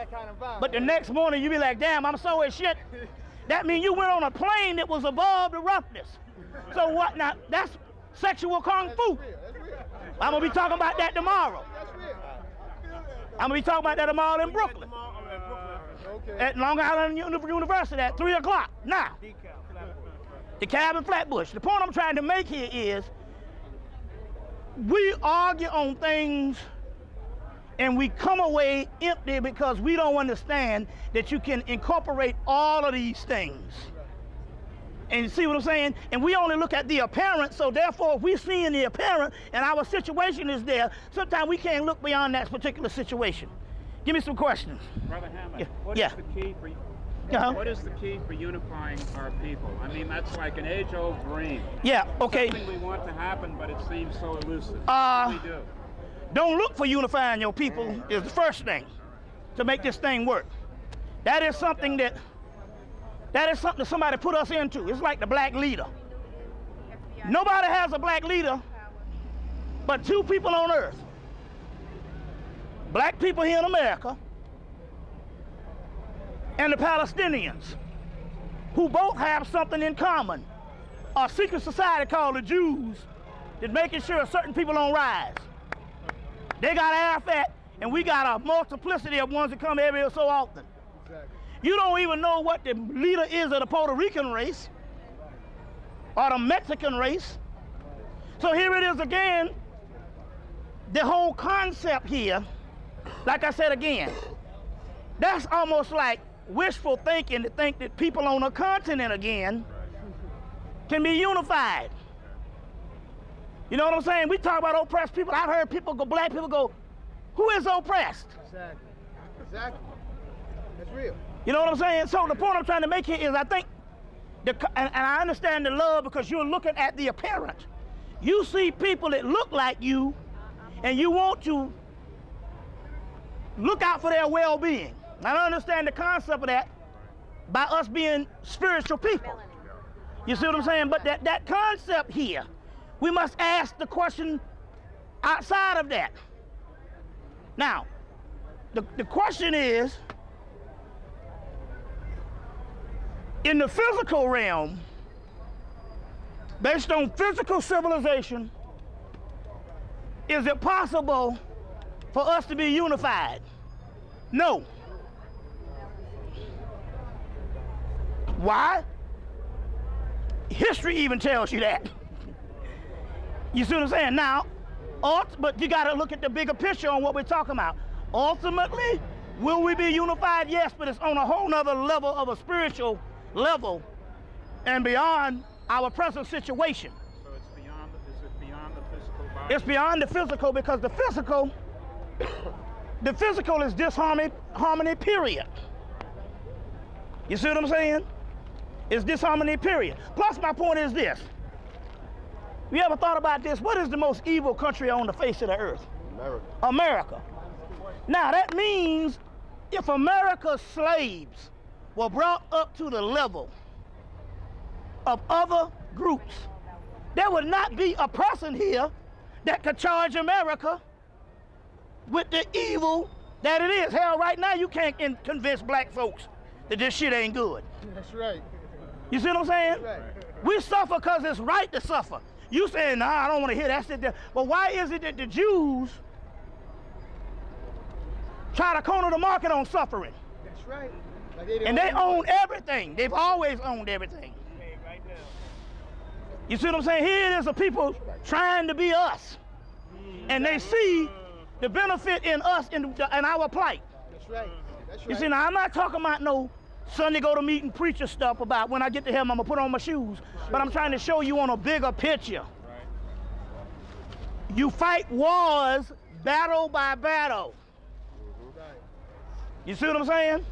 But the next morning you be like, damn, I'm sore as shit. That means you went on a plane that was above the roughness. So what now? That's sexual kung fu. I'm gonna be talking about that tomorrow. I'm gonna be talking about that tomorrow in Brooklyn. At Long Island University at 3 o'clock. Now, the cabin Flatbush. The point I'm trying to make here is we argue on things and we come away empty because we don't understand that you can incorporate all of these things. And you see what I'm saying? And we only look at the apparent, so therefore if we see in the apparent and our situation is there, sometimes we can't look beyond that particular situation. Give me some questions. Brother Hemmitt, what is the key for unifying our people? I mean, that's like an age-old dream. Yeah, okay. Something we want to happen, but it seems so elusive. What do we do? Don't look for unifying your people is the first thing to make this thing work. That is something that somebody put us into. It's like the black leader. Nobody has a black leader but two people on earth. Black people here in America and the Palestinians, who both have something in common. a secret society called the Jews that's making sure certain people don't rise. They got Arafat, and we got a multiplicity of ones that come every so often. Exactly. You don't even know what the leader is of the Puerto Rican race or the Mexican race. So here it is again, the whole concept here, like I said again, that's almost like wishful thinking to think that people on a continent again can be unified. You know what I'm saying? We talk about oppressed people. I've heard people go, black people go, who is oppressed? Exactly. Exactly. That's real. You know what I'm saying? So the point I'm trying to make here is I think, and I understand the love because you're looking at the appearance. You see people that look like you, and you want to look out for their well-being. I don't understand the concept of that by us being spiritual people. You see what I'm saying? But that concept here, we must ask the question outside of that. Now, the question is, in the physical realm, based on physical civilization, is it possible for us to be unified? No. Why? History even tells you that. You see what I'm saying? Now, but you got to look at the bigger picture on what we're talking about. Ultimately, will we be unified? Yes, but it's on a whole nother level of a spiritual level and beyond our present situation. So it's beyond, is it beyond the physical body? It's beyond the physical because the physical is disharmony, period. You see what I'm saying? It's disharmony, period. Plus, my point is this. You ever thought about this? What is the most evil country on the face of the earth? America. America. Now, that means if America's slaves were brought up to the level of other groups, there would not be a person here that could charge America with the evil that it is. Hell, right now, you can't convince black folks that this shit ain't good. That's right. You see what I'm saying? Right. We suffer because it's right to suffer. You saying, nah, I don't want to hear that shit there. But why is it that the Jews try to corner the market on suffering? That's right. And they own everything. They've always owned everything. You see what I'm saying? Here it is, a people trying to be us. And they see the benefit in us in our plight. That's right. That's right. You see, now I'm not talking about no Sunday go to meeting preacher stuff about when I get to heaven, I'm gonna put on my shoes. But I'm trying to show you on a bigger picture. You fight wars battle by battle. You see what I'm saying?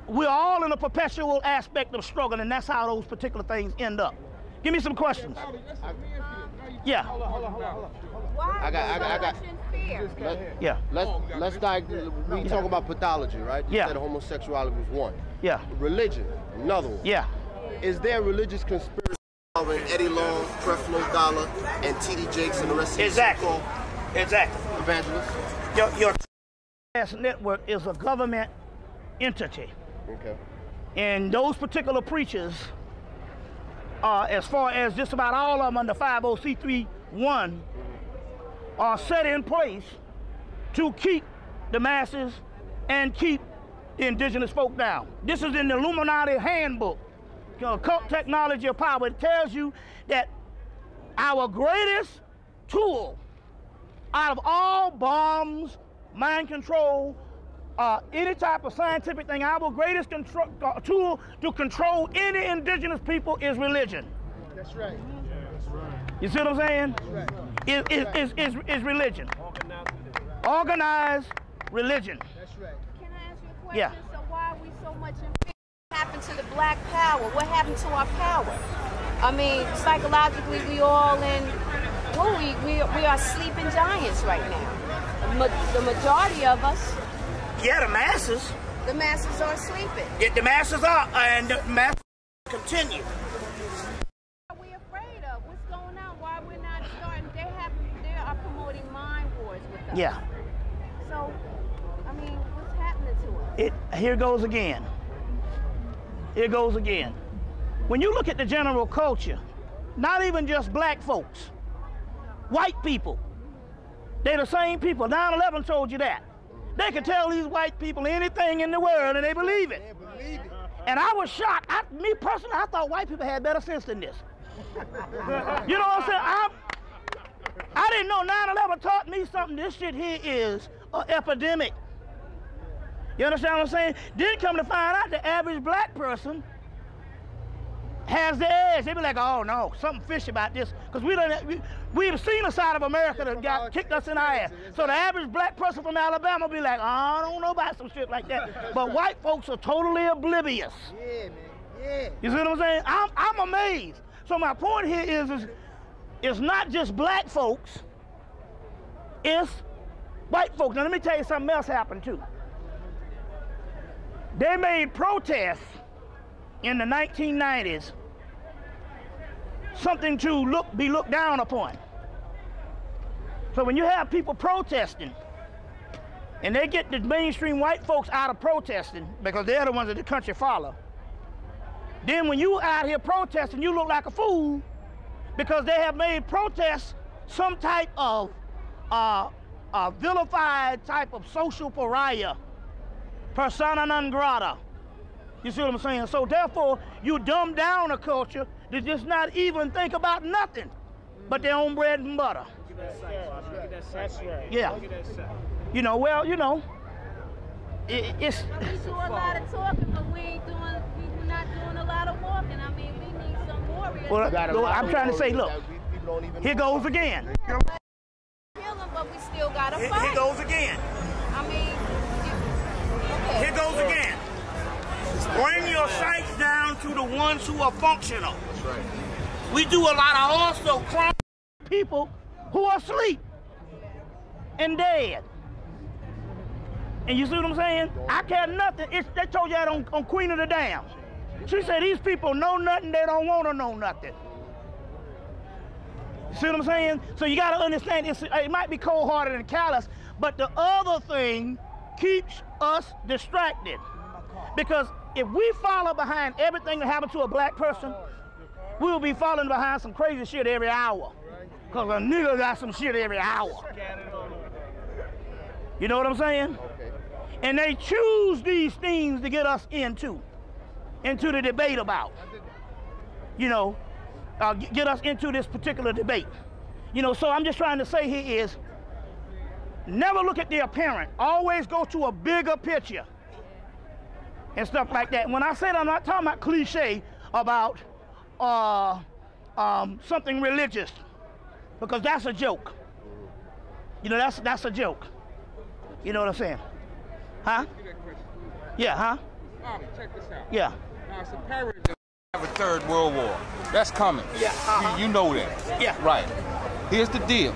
We're all in a perpetual aspect of struggle, and that's how those particular things end up. Give me some questions. Yeah. Hold on. Why I got. fear? Let's dive. We talk about pathology, right? You said homosexuality was one. Yeah. Religion, another one. Yeah. Is there religious conspiracy involving Eddie Long, Creflo Dollar, and T.D. Jakes and the rest of Exactly. evangelists? Your network is a government entity. Okay. And those particular preachers, as far as just about all of them under 50C31, are set in place to keep the masses and keep the indigenous folk down. This is in the Illuminati handbook, Cult Technology of Power. It tells you that our greatest tool out of all bombs, mind control, any type of scientific thing, our greatest tool to control any indigenous people is religion. That's right. You see what I'm saying? That's right. Is religion. Organized religion. That's right. Can I ask you a question? Yeah. So why are we so much in fear? What happened to the black power? What happened to our power? I mean, psychologically, we all in, we are sleeping giants right now. The majority of us. Yeah, the masses. The masses are sleeping. Yeah, the masses are, and the masses continue. What are we afraid of? What's going on? Why we're not starting? They are promoting mind wars with us. Yeah. So, I mean, what's happening to us? Here goes again. Here goes again. when you look at the general culture, not even just black folks, white people, they're the same people. 9/11 told you that. They can tell these white people anything in the world and they believe it. And I was shocked. Me personally, I thought white people had better sense than this. You know what I'm saying? I didn't know 9/11 taught me something. This shit here is an epidemic. You understand what I'm saying? Then come to find out the average black person has the edge. They be like, oh no, something fishy about this. Because we've seen a side of America that got kicked us in our ass. So the average black person from Alabama be like, oh, I don't know about some shit like that. But white folks are totally oblivious. Yeah, man, yeah. You see what I'm saying? I'm amazed. So my point here is it's not just black folks, it's white folks. Now let me tell you something else happened too. They made protests in the 1990s something to be looked down upon. So when you have people protesting, and they get the mainstream white folks out of protesting because they're the ones that the country follow, then when you out here protesting, you look like a fool because they have made protests some type of vilified type of social pariah, persona non grata. You see what I'm saying? So therefore, you dumb down a culture that just not even think about nothing but their own bread and butter. That's right. Yeah. You know, well, you know, it's... We do a lot of talking, but we're not doing a lot of walking. I mean, we need some warriors. Well, I'm trying to say, look, here goes again. But we still gotta fight. Here goes again. I mean, okay. Here goes again. Bring your sights down to the ones who are functional. That's right. We do a lot of also crime people who are asleep and dead. And you see what I'm saying? I care nothing. They told you that on Queen of the Damned. She said these people know nothing, they don't want to know nothing. See what I'm saying? So you got to understand, it might be cold-hearted and callous, but the other thing keeps us distracted. Because if we follow behind everything that happened to a black person, we will be following behind some crazy shit every hour. Because a nigga got some shit every hour. You know what I'm saying? And they choose these things to get us into the debate about. You know, get us into this particular debate. You know, so I'm just trying to say here is, never look at the apparent. Always go to a bigger picture and stuff like that. When I say that, I'm not talking about cliche about something religious, because that's a joke. You know, that's a joke. You know what I'm saying? Huh? Yeah, huh? Check this out. Yeah. Now, it's imperative that we have a third world war. That's coming. Yeah. You know that. Yeah. Right. Here's the deal.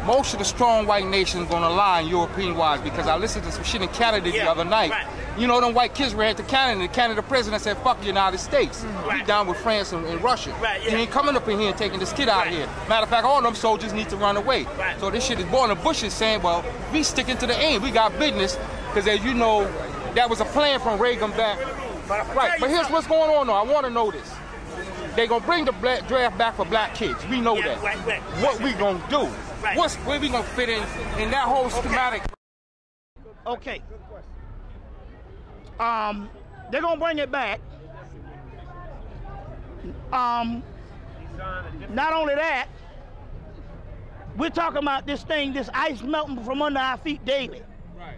Most of the strong white nations gonna lie European-wise, because I listened to some shit in Canada the other night. Right. You know, them white kids ran to Canada, and the Canada president said, fuck the United States. We down with France and Russia. Right, yeah. You ain't coming up in here and taking this kid out of here. Matter of fact, all them soldiers need to run away. Right. So this shit is born. The Bush is saying, well, we sticking to the aim. We got business, because as you know, that was a plan from Reagan back. Right, but here's what's going on though. I want to know this. They gonna bring the draft back for black kids. We know that. What we gonna do? Where we gonna fit in that whole schematic? Okay. They're gonna bring it back. Not only that, we're talking about this thing, this ice melting from under our feet daily. Right.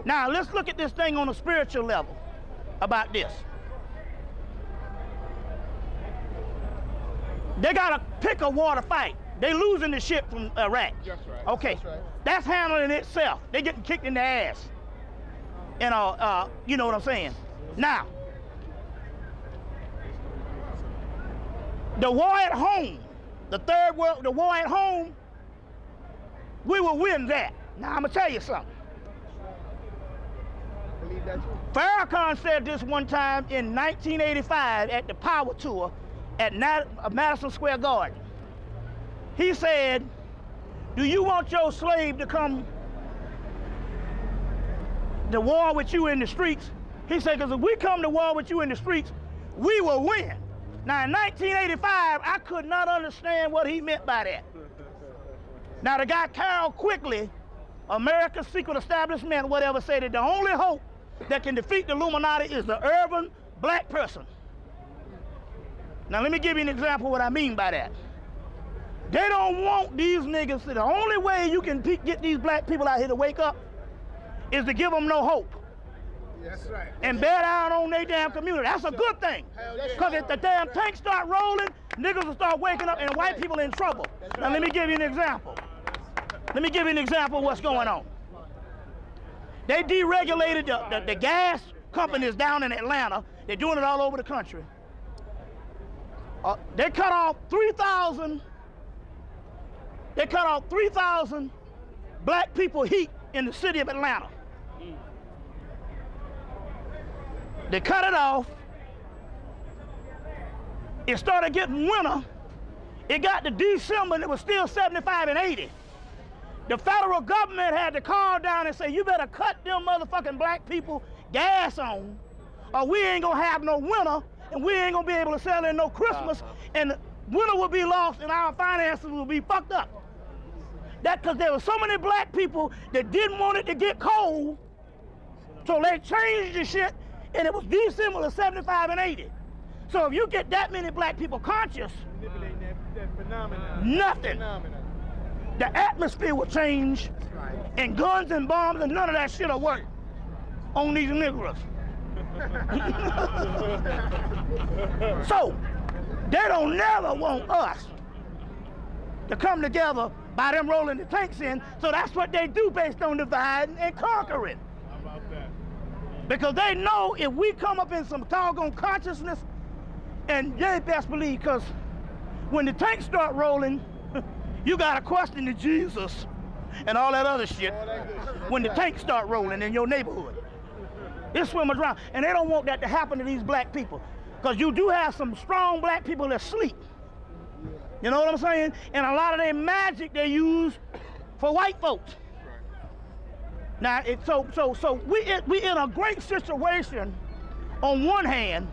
Now let's look at this thing on a spiritual level about this. They gotta pick a war to fight. They losing the shit from Iraq. That's right. Okay, that's right. That's handling itself. They getting kicked in the ass. And you know what I'm saying? Now, the war at home, the third world, the war at home, we will win that. Now I'm gonna tell you something. Farrakhan said this one time in 1985 at the Power Tour at Madison Square Garden. He said, do you want your slave to come to war with you in the streets? He said, because if we come to war with you in the streets, we will win. Now, in 1985, I could not understand what he meant by that. Now, the guy Carol Quigley, America's Secret Establishment, whatever, said that the only hope that can defeat the Illuminati is the urban black person. Now, let me give you an example of what I mean by that. They don't want these niggas. The only way you can get these black people out here to wake up is to give them no hope. That's right. And bear down on their damn community. That's a good thing. Because if the damn tanks start rolling, niggas will start waking up and white people in trouble. Now let me give you an example. Let me give you an example of what's going on. They deregulated the gas companies down in Atlanta. They're doing it all over the country. They cut off 3,000. They cut off 3,000 black people heat in the city of Atlanta. They cut it off. It started getting winter. It got to December and it was still 75 and 80. The federal government had to call down and say, you better cut them motherfucking black people gas on, or we ain't gonna have no winter, and we ain't gonna be able to sell in no Christmas, and winter will be lost and our finances will be fucked up. That because there were so many black people that didn't want it to get cold, so they changed the shit, and it was December of 75 and 80. So if you get that many black people conscious, nothing. The atmosphere will change, and guns and bombs and none of that shit will work on these Negroes. So they don't never want us to come together by them rolling the tanks in, so that's what they do based on dividing and conquering. How about that? Because they know if we come up in some doggone consciousness, and they best believe, because when the tanks start rolling, you got to question the Jesus and all that other shit when the tanks start rolling in your neighborhood. It swimmers around, and they don't want that to happen to these black people, because you do have some strong black people that sleep. You know what I'm saying? And a lot of their magic they use for white folks. Now, so we in a great situation. On one hand,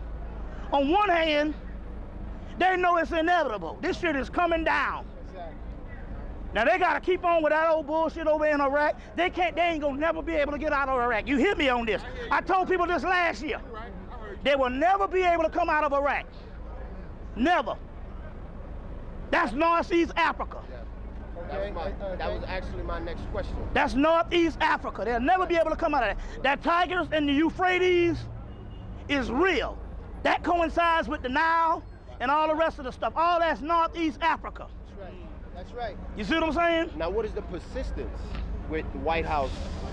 they know it's inevitable. This shit is coming down. Now they gotta keep on with that old bullshit over in Iraq. They ain't gonna never be able to get out of Iraq. You hear me on this? I told people this last year. They will never be able to come out of Iraq. Never. That's Northeast Africa. That was actually my next question. That's Northeast Africa. They'll never be able to come out of that. That Tigris and the Euphrates is real. That coincides with the Nile and all the rest of the stuff. All that's Northeast Africa. That's right. You see what I'm saying? Now, what is the persistence with the White House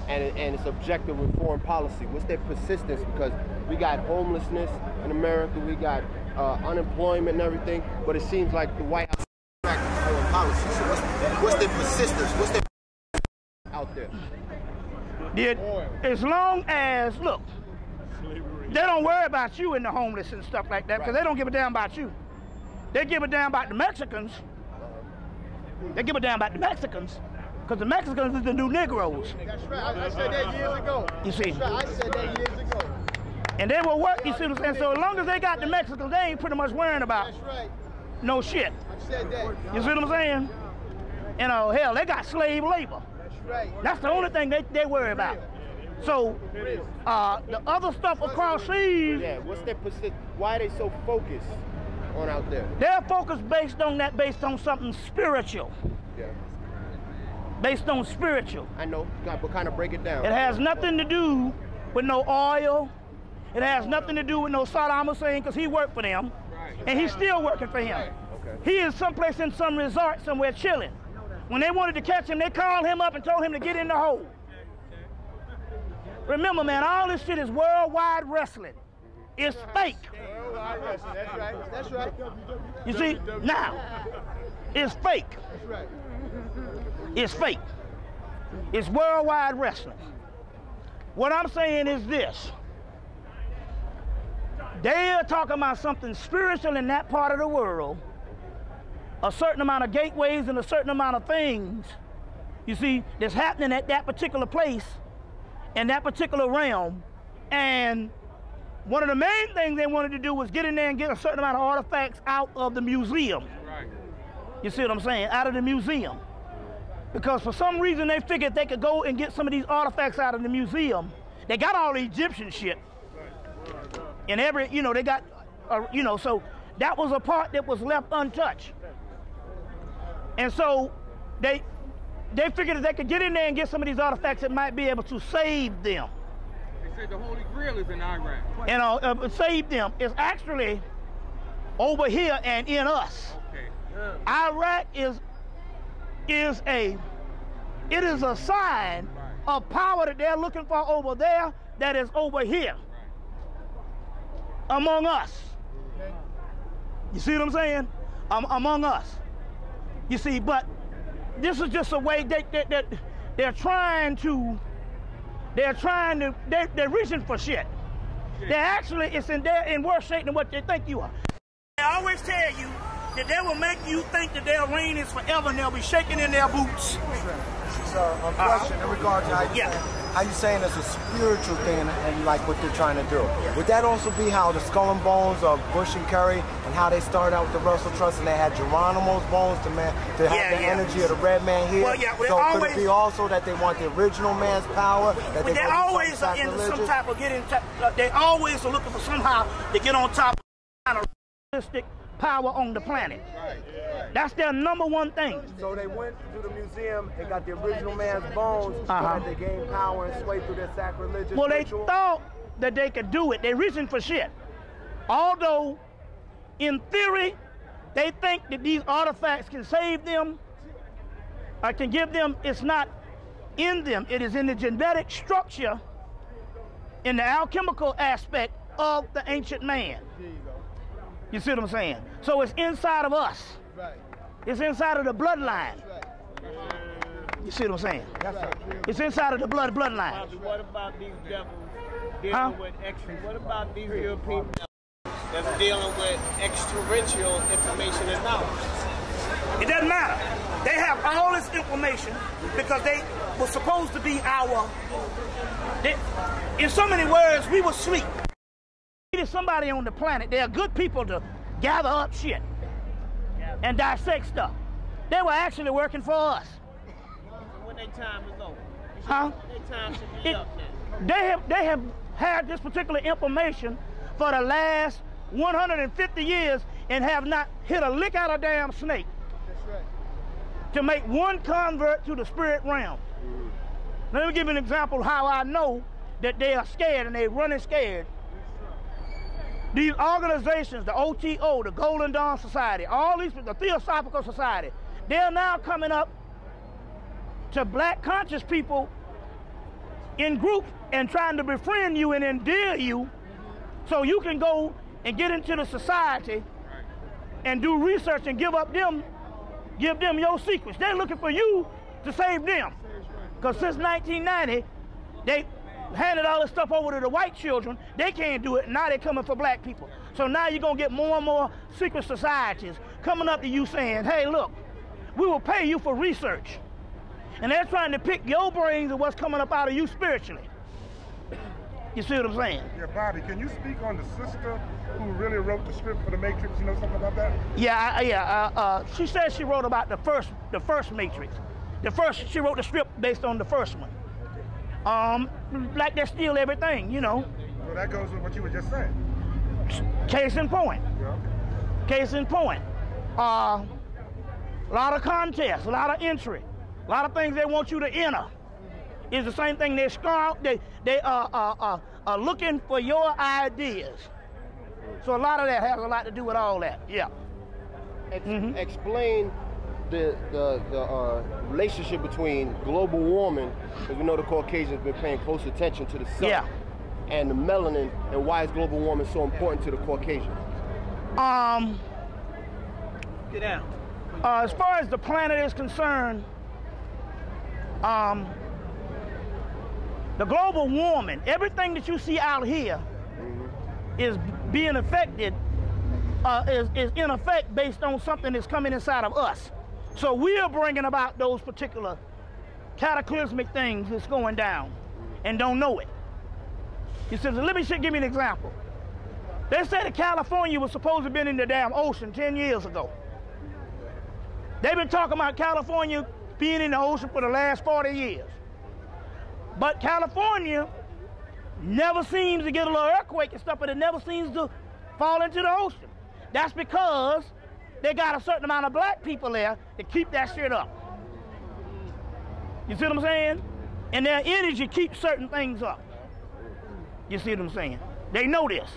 and its objective reform policy? What's their persistence? Because we got homelessness in America, we got unemployment and everything, but it seems like the White House reform policy. So what's their persistence? What's their out there? As long as, look, they don't worry about you and the homeless and stuff like that, because they don't give a damn about you. They give a damn about the Mexicans. They give a damn about the Mexicans, because the Mexicans is the new Negroes. That's right. I said that years ago. You see? That's right. I said that years ago. And they will work, you see what I'm saying? So as long as they got the Mexicans, they ain't pretty much worrying about no shit. I said that. You see what I'm saying? You know, hell, they got slave labor. That's right. That's the only thing they worry about. So, the other stuff across seas... Yeah, what's their persistence? Why are they so focused on out there? They're focused based on something spiritual. Yeah. Based on spiritual. I know, but kind of break it down. It has nothing to do with no oil. It has nothing to do with no Saddam Hussein, because he worked for them. And he's still working for him. Okay. He is someplace in some resort somewhere chilling. When they wanted to catch him, they called him up and told him to get in the hole. Remember, man, all this shit is worldwide wrestling. It's fake. Worldwide wrestling. That's right. That's right. You see, now, it's fake. That's right. It's fake. It's worldwide wrestling. What I'm saying is this. They are talking about something spiritual in that part of the world, a certain amount of gateways and a certain amount of things, you see, that's happening at that particular place, in that particular realm, and one of the main things they wanted to do was get in there and get a certain amount of artifacts out of the museum. Right. You see what I'm saying? Out of the museum. Because for some reason they figured they could go and get some of these artifacts out of the museum. They got all the Egyptian shit. And every, you know, they got, you know, so that was a part that was left untouched. And so they figured that they could get in there and get some of these artifacts that might be able to save them. They said the Holy Grail is in Iraq. And save them. It's actually over here and in us. Okay. Iraq is a sign of power that they're looking for over there that is over here among us. You see what I'm saying? Among us. You see, but this is just a way they're reaching for shit. They're in worse shape than what they think you are. I always tell you that they will make you think that their reign is forever and they'll be shaking in their boots. So a question in regard to how you saying it's a spiritual thing and like what they're trying to do. Yeah. Would that also be how the skull and bones of Bush and Curry and how they started out with the Russell Trust and they had Geronimo's bones to have the energy of the red man here? Well, yeah, so always, could it be also that they want the original man's power? That they always are into some type of they always are looking for somehow to get on top of kind of realistic power on the planet. That's their number one thing. So they went to the museum and got the original man's bones so that they gain power and sway through their sacrilegious ritual. They thought that they could do it. They're reaching for shit. Although, in theory, they think that these artifacts can save them, or can give them, it's not in them. It is in the genetic structure, in the alchemical aspect of the ancient man. You see what I'm saying? So it's inside of us. It's inside of the bloodline. You see what I'm saying? It's inside of the bloodline. Bobby, what about these devils dealing with extra? What about these European devils that's dealing with extraterrestrial information and knowledge? It doesn't matter. They have all this information because they were supposed to be in so many words, we were asleep. There's somebody on the planet. They are good people to gather up shit and dissect stuff. They were actually working for us. When their time is over. Their time should be up now. They have had this particular information for the last 150 years and have not hit a lick out of damn snake. That's right. To make one convert to the spirit realm. Let me give you an example of how I know that they are scared and they're running scared. These organizations, the OTO, the Golden Dawn Society, all these, the Theosophical Society, they're now coming up to black conscious people in groups and trying to befriend you and endear you so you can go and get into the society and do research and give them your secrets. They're looking for you to save them. Because since 1990, they handed all this stuff over to the white children. They can't do it. Now they're coming for black people. So now you're going to get more and more secret societies coming up to you saying, hey, look, we will pay you for research. And they're trying to pick your brains of what's coming up out of you spiritually. You see what I'm saying? Yeah, Bobby, can you speak on the sister who really wrote the script for The Matrix? You know something about that? Yeah, she said she wrote about the first Matrix. She wrote the script based on the first one. Like they steal everything, you know. Well, that goes with what you were just saying. Case in point. Yeah. Case in point. A lot of contests, a lot of entry, a lot of things they want you to enter. It's the same thing. They are looking for your ideas. So a lot of that has a lot to do with all that. Yeah. Explain the relationship between global warming, because we know the Caucasians have been paying close attention to the sun, and the melanin, and why is global warming so important to the Caucasians? Get down. As far as the planet is concerned, the global warming, everything that you see out here is being affected, is in effect based on something that's coming inside of us. So we are bringing about those particular cataclysmic things that's going down and don't know it. You said, let me give you an example. They said that California was supposed to have been in the damn ocean 10 years ago. They've been talking about California being in the ocean for the last 40 years. But California never seems to get a little earthquake and stuff, but it never seems to fall into the ocean. That's because they got a certain amount of black people there to keep that shit up. You see what I'm saying? And their energy keeps certain things up. You see what I'm saying? They know this.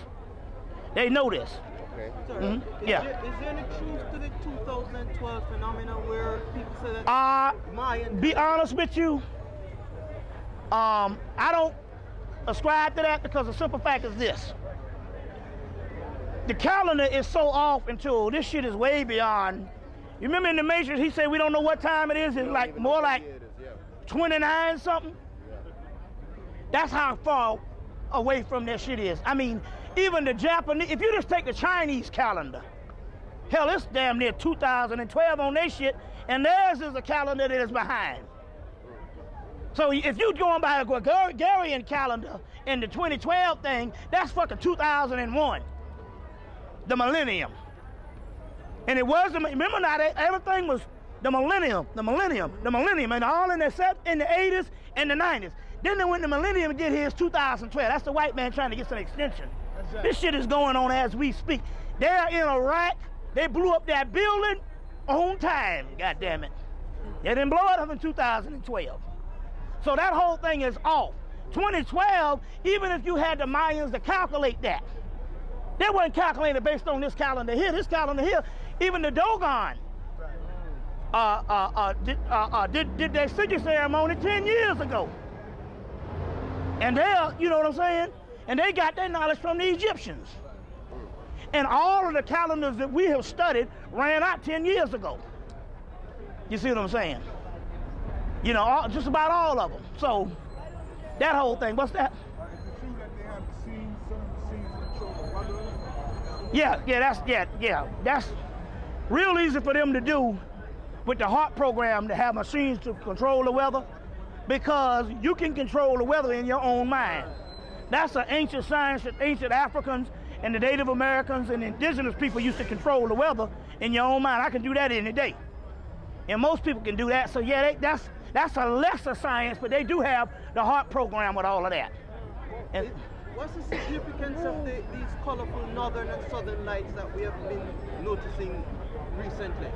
They know this. Okay. Yeah. Is there any truth to the 2012 phenomenon where people say that Mayan? Be honest with you, I don't ascribe to that because the simple fact is this. The calendar is so off until this shit is way beyond. You remember in the Matrix, he said we don't know what time it is. It's like more like 29 something. That's how far away from that shit is. I mean, even the Japanese, if you just take the Chinese calendar, hell, it's damn near 2012 on their shit, and theirs is a calendar that is behind. So if you're going by a Gregorian calendar in the 2012 thing, that's fucking 2001, the millennium. And it was, remember now, everything was the millennium, and all in the 80s and the 90s. Then they went to millennium and did his 2012. That's the white man trying to get some extension. Exactly. This shit is going on as we speak. They're in Iraq. They blew up that building on time, God damn it. They didn't blow it up in 2012. So that whole thing is off. 2012, even if you had the Mayans to calculate that, they weren't calculated based on this calendar here. This calendar here, even the Dogon did their signature ceremony 10 years ago. And they're, you know what I'm saying? And they got their knowledge from the Egyptians. And all of the calendars that we have studied ran out 10 years ago. You see what I'm saying? You know, just about all of them. So, that whole thing, what's that? That's real easy for them to do with the HART program, to have machines to control the weather, because you can control the weather in your own mind. That's an ancient science that ancient Africans and the Native Americans and indigenous people used to control the weather in your own mind. I can do that any day. And most people can do that. So yeah, that's a lesser science, but they do have the HART program with all of that. And what's the significance of these colorful northern and southern lights that we have been noticing recently?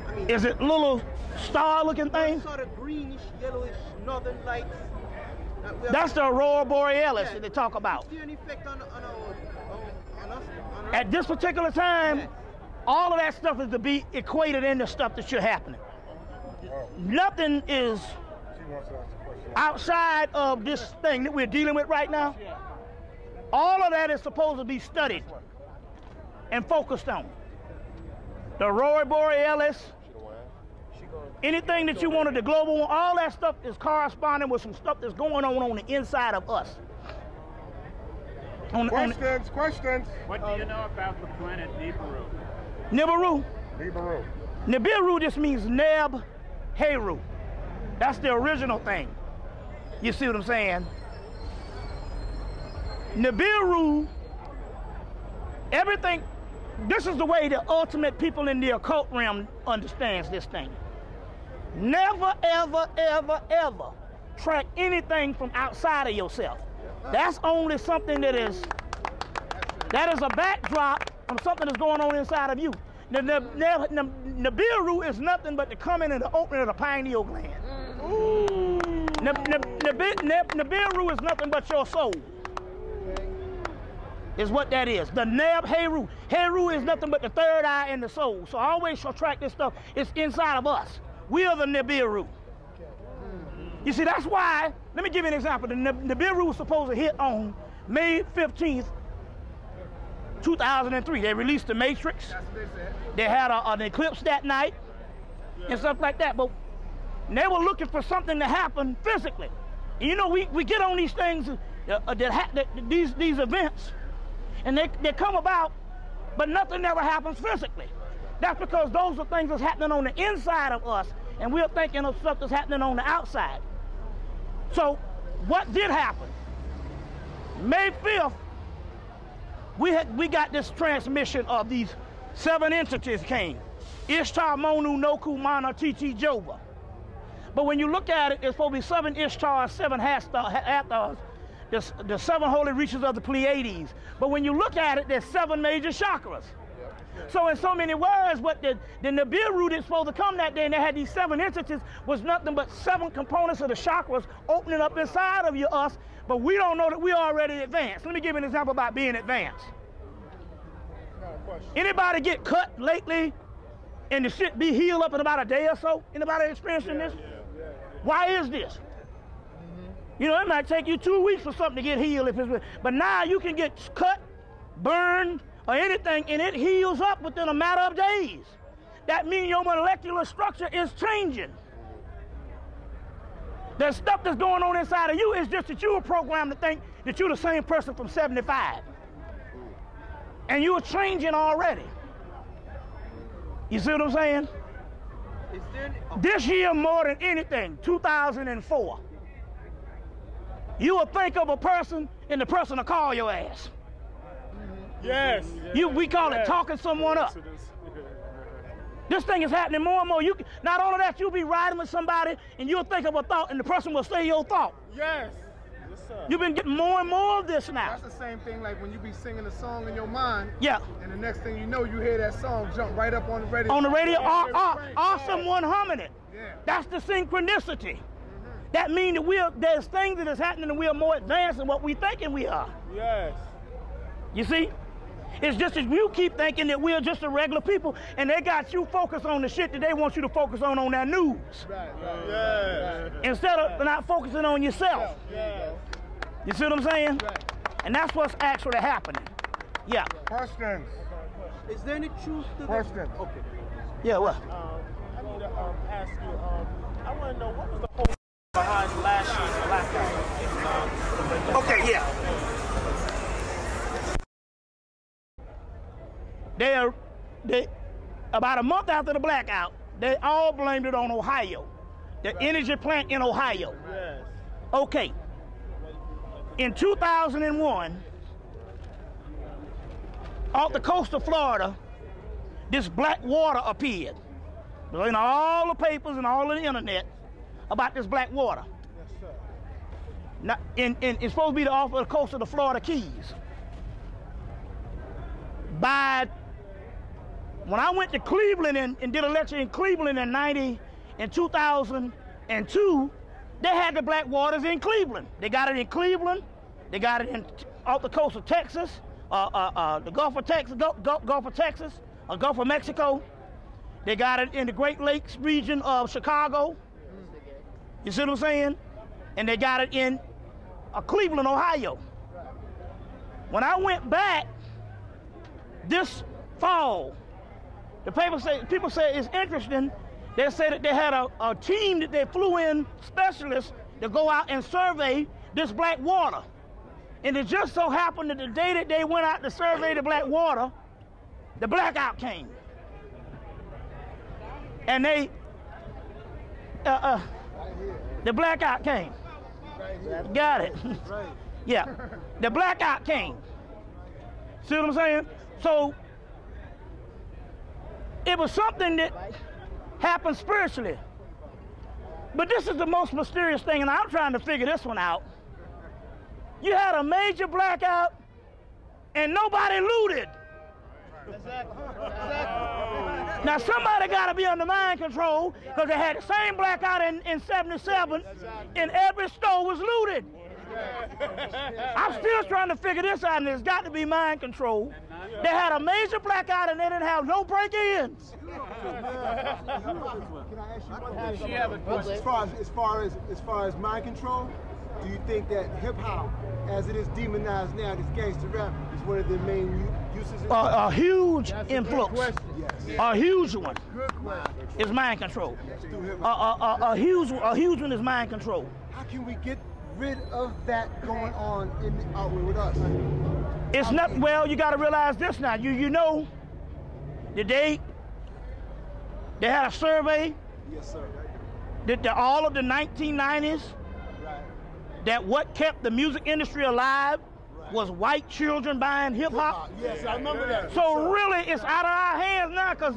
I mean, is it little star-looking things? Sort of greenish, yellowish northern lights. That's the aurora borealis that they talk about. Is there any effect on us? At this particular time, all of that stuff is to be equated into stuff that should happen. Nothing is outside of this thing that we're dealing with right now. All of that is supposed to be studied and focused on. The aurora borealis, anything that you wanted, the global, all that stuff is corresponding with some stuff that's going on the inside of us. Questions. What do you know about the planet Nibiru? Nibiru just means Neb Heru. That's the original thing. You see what I'm saying? Nibiru, everything, this is the way the ultimate people in the occult realm understands this thing. Never, ever, ever, ever track anything from outside of yourself. That's only something that is a backdrop from something that's going on inside of you. Nibiru is nothing but the coming and the opening of the pineal gland. Nibiru is nothing but your soul. Is what that is. The Neb Heru. Heru is nothing but the third eye and the soul. So I always track this stuff. It's inside of us. We are the Nibiru. You see, that's why, let me give you an example. The Nibiru was supposed to hit on May 15th, 2003. They released the Matrix. They had an eclipse that night and stuff like that. But they were looking for something to happen physically. And you know, we get on these things, these events, and they come about, but nothing ever happens physically. That's because those are things that's happening on the inside of us, and we're thinking of stuff that's happening on the outside. So what did happen? May 5th, we got this transmission of these 7 entities came. Ishtar, Monu, Noku, Mana, Titi, Jova. But when you look at it, it's supposed to be 7 Ishtars, 7 Hathors, the 7 holy reaches of the Pleiades. But when you look at it, there's 7 major chakras. So in so many words, what the Nibiru that's supposed to come that day, and they had these 7 entities, was nothing but 7 components of the chakras opening up inside of us, but we don't know that we're already advanced. Let me give you an example about being advanced. Anybody get cut lately and the shit be healed up in about a day or so? Anybody experiencing this? Why is this? You know, it might take you 2 weeks for something to get healed, but now you can get cut, burned, or anything, and it heals up within a matter of days. That means your molecular structure is changing. The stuff that's going on inside of you is just that you were programmed to think that you're the same person from 75. And you were changing already. You see what I'm saying? This year more than anything, 2004, you will think of a person and the person will call your ass. Yes. We call it talking someone up. This thing is happening more and more. Not only that, you'll be riding with somebody and you'll think of a thought and the person will say your thought. Yes. Yes, sir. You've been getting more and more of this now. That's the same thing like when you be singing a song in your mind. Yeah. And the next thing you know, you hear that song jump right up on the radio. On the radio, or someone humming it. Yeah. That's the synchronicity. That means that there's things that is happening and we are more advanced than what we thinking we are. Yes. You see? It's just that you keep thinking that we're just a regular people and they got you focused on the shit that they want you to focus on their news. Right. Yeah. Instead of not focusing on yourself. Yeah. You see what I'm saying? Right. And that's what's actually happening. Yeah. Questions? Is there any truth to Questions? this? Okay. Yeah, what? I need to ask you, I want to know what was the whole behind last year's blackout? Okay, yeah. They about a month after the blackout, they all blamed it on Ohio, the energy plant in Ohio. Yes. Okay. In 2001, off the coast of Florida, this black water appeared. In all the papers and all of the internet about this black water. Yes, sir. Now, it's supposed to be off the coast of the Florida Keys. When I went to Cleveland and did a lecture in Cleveland in 2002, they had the black waters in Cleveland. They got it in Cleveland. They got it off the coast of Texas, the Gulf of Texas, Gulf of Mexico. They got it in the Great Lakes region of Chicago. You see what I'm saying? And they got it in Cleveland, Ohio. When I went back this fall, people say it's interesting. They say that they had a team that they flew in, specialists, to go out and survey this black water. And it just so happened that the day that they went out to survey the black water, the blackout came. And the blackout came. Got it. Yeah, the blackout came. See what I'm saying? So it was something that happened spiritually. But this is the most mysterious thing, and I'm trying to figure this one out. You had a major blackout, and nobody looted. Exactly. Now somebody got to be under mind control, because they had the same blackout in 77, and every store was looted. I'm still trying to figure this out, and there's got to be mind control. They had a major blackout, and they didn't have no break-ins. Can I ask you one question? As far as mind control, do you think that hip hop, as it is demonized now, this gangster rap, is one of the main uses? A huge influx. Yes. A huge one. Good question. Is mind control. A huge one is mind control. How can we get rid of that going on with us? It's not, well, you got to realize this now. You know, they had a survey. Yes, sir. That all of the 1990s, that what kept the music industry alive was white children buying hip-hop. Yes, I remember that. So really, it's out of our hands now because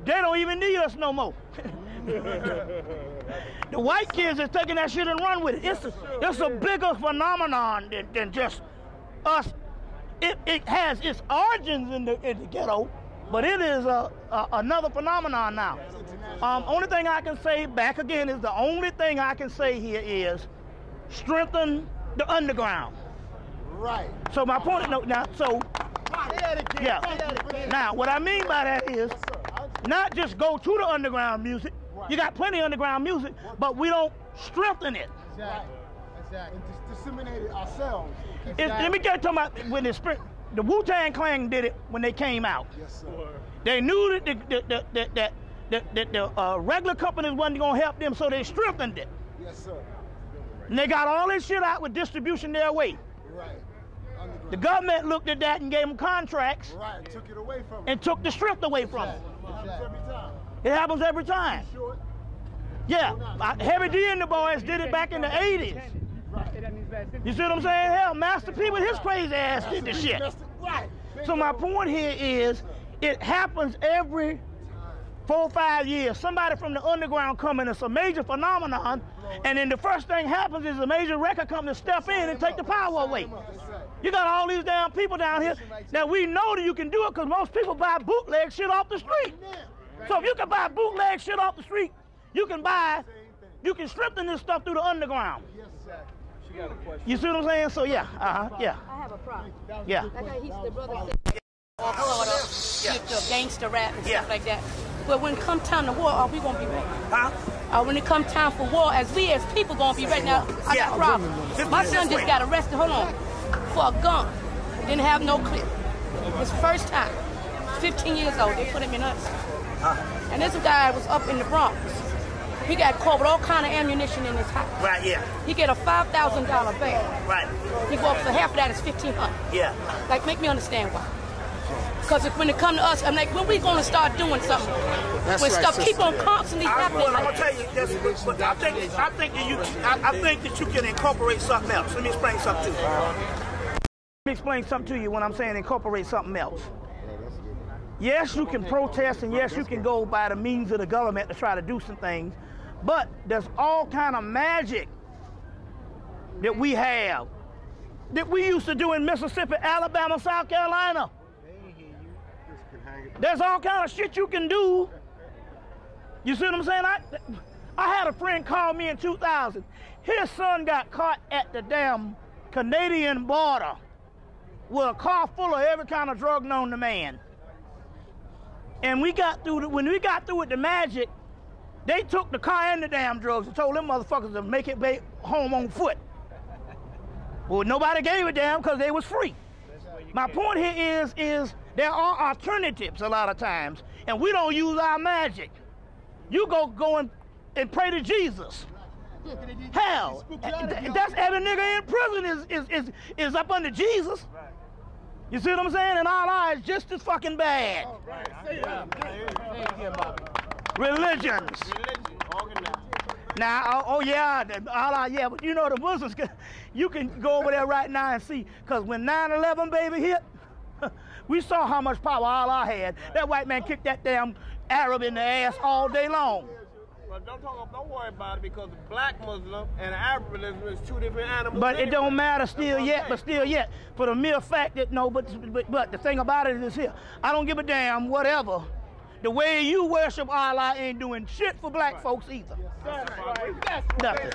they don't even need us no more. The white kids is taking that shit and run with it. It's a bigger phenomenon than just us. It has its origins in the ghetto, but it is another phenomenon now. Only thing I can say back again is the only thing I can say here is strengthen the underground. Right. So my point now, yeah. Now what I mean by that is not just go to the underground music. You got plenty of underground music, but we don't strengthen it. Exactly. And disseminate it ourselves. Let me get to about when the Wu-Tang Clan did it when they came out. Yes, sir. They knew that the regular companies wasn't gonna help them, so they strengthened it. Yes, sir. And they got all this shit out with distribution their way. Right. The government looked at that and gave them contracts. Right. Took it away from them. And took the strength away from them. It happens It happens every every time. time. Yeah, Heavy D and the boys did it back in the 80s. You see what I'm saying? Hell, Master P with his crazy ass did the shit. So my point here is, it happens every 4 or 5 years. Somebody from the underground coming, it's a major phenomenon, and then the first thing happens is a major record company step in and take the power away. You got all these damn people down here. Now we know that you can do it because most people buy bootleg shit off the street. So if you can buy bootleg shit off the street, you can strengthen this stuff through the underground. She got a question. You see what I'm saying? So yeah, yeah. I have a problem. Yeah. Like how the brother said, get your gangster rap and stuff like that. But when it come time to war, are we gonna be ready? When it come time for war, as people gonna be ready? Now, I got a problem. My son just got arrested, hold on, for a gun. Didn't have no clip. His first time. 15 years old, they put him in us. And this guy was up in the Bronx. He got caught with all kind of ammunition in his house. Right, yeah. He get a $5,000 bail. Right. He go up for half of that is $1,500. Yeah. Like, make me understand why. Because when it come to us, I'm like, when we gonna start doing something? When stuff keep on constantly happening. I'm gonna tell you this, but I think that you can incorporate something else. Let me explain something to you. Let me explain something to you when I'm saying incorporate something else. Yes, you can protest, and yes, you can go by the means of the government to try to do some things, but there's all kind of magic that we have that we used to do in Mississippi, Alabama, South Carolina. There's all kind of shit you can do. You see what I'm saying? I had a friend call me in 2000. His son got caught at the damn Canadian border with a car full of every kind of drug known to man. And when we got through with the magic, they took the car and the damn drugs and told them motherfuckers to make it home on foot. Well, nobody gave a damn because they was free. My point here is there are alternatives a lot of times, and we don't use our magic. You go and pray to Jesus. Hell, that's every nigga in prison is up under Jesus. You see what I'm saying? And Allah is just as fucking bad. Religions. Now, oh yeah, Allah, yeah, but you know the Muslims, you can go over there right now and see, because when 9/11 baby hit, we saw how much power Allah had. That white man kicked that damn Arab in the ass all day long. But don't worry about it, because the black Muslim and the Arab religion is two different animals. But it don't matter still yet, for the mere fact that, no, but the thing about it is here, I don't give a damn whatever. The way you worship Allah ain't doing shit for black folks either. That's right. Nothing.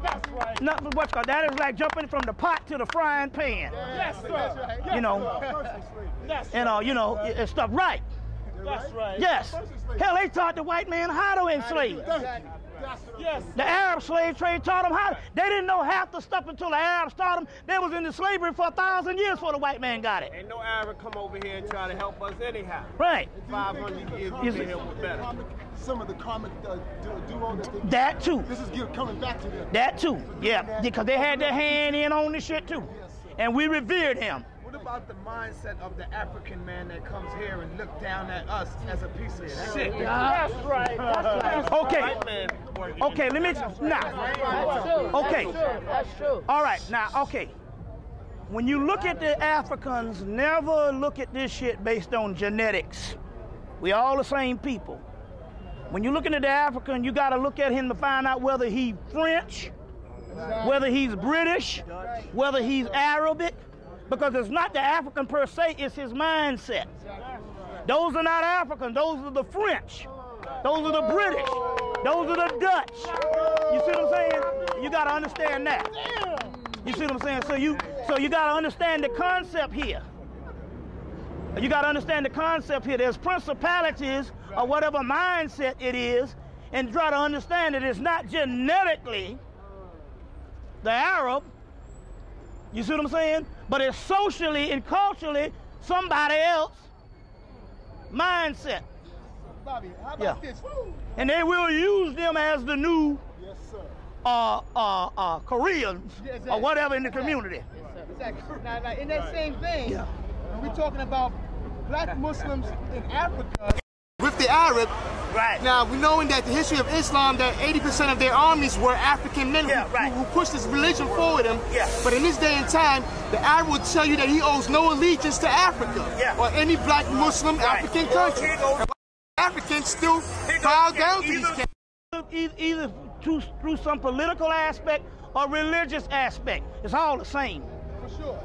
That's right. Nothing. What's called that is like jumping from the pot to the frying pan. Yes, sir. You know, and stuff right. That's right. Yes. Hell, they taught the white man how to enslave. Yes. The Arab slave trade taught them how. They didn't know half the stuff until the Arabs taught them. They was into slavery for 1,000 years before the white man got it. Ain't no Arab come over here and try to help us anyhow. Right. 500 years we've been here with better. Some of the karmic duo that too. This is coming back to them. That too. Yeah. Because they had their hand in on this shit too. And we revered him. What about the mindset of the African man that comes here and look down at us as a piece of shit? That's right. That's right. Okay. White man Okay, let me, now, okay. That's true. All right, now, okay. When you look at the Africans, never look at this shit based on genetics. We all the same people. When you're looking at the African, you got to look at him to find out whether he's French, whether he's British, whether he's Arabic, because it's not the African per se, it's his mindset. Those are not Africans, those are the French, those are the British, those are the Dutch. You see what I'm saying? You got to understand that. You see what I'm saying? So you got to understand the concept here. You got to understand the concept here. There's principalities or whatever mindset it is, and try to understand that it's not genetically the Arab. You see what I'm saying? But it's socially and culturally somebody else mindset. Bobby, how about this? And they will use them as the new Koreans or whatever in the community. Exactly. Now, in that same vein, when we're talking about black Muslims in Africa with the Arab, right? Now we knowing that the history of Islam, that 80% of their armies were African men who pushed this religion forward them. But in this day and time, the Arab will tell you that he owes no allegiance to Africa or any black Muslim African country. Africans still bow down to these cats. Either through some political aspect or religious aspect. It's all the same. For sure.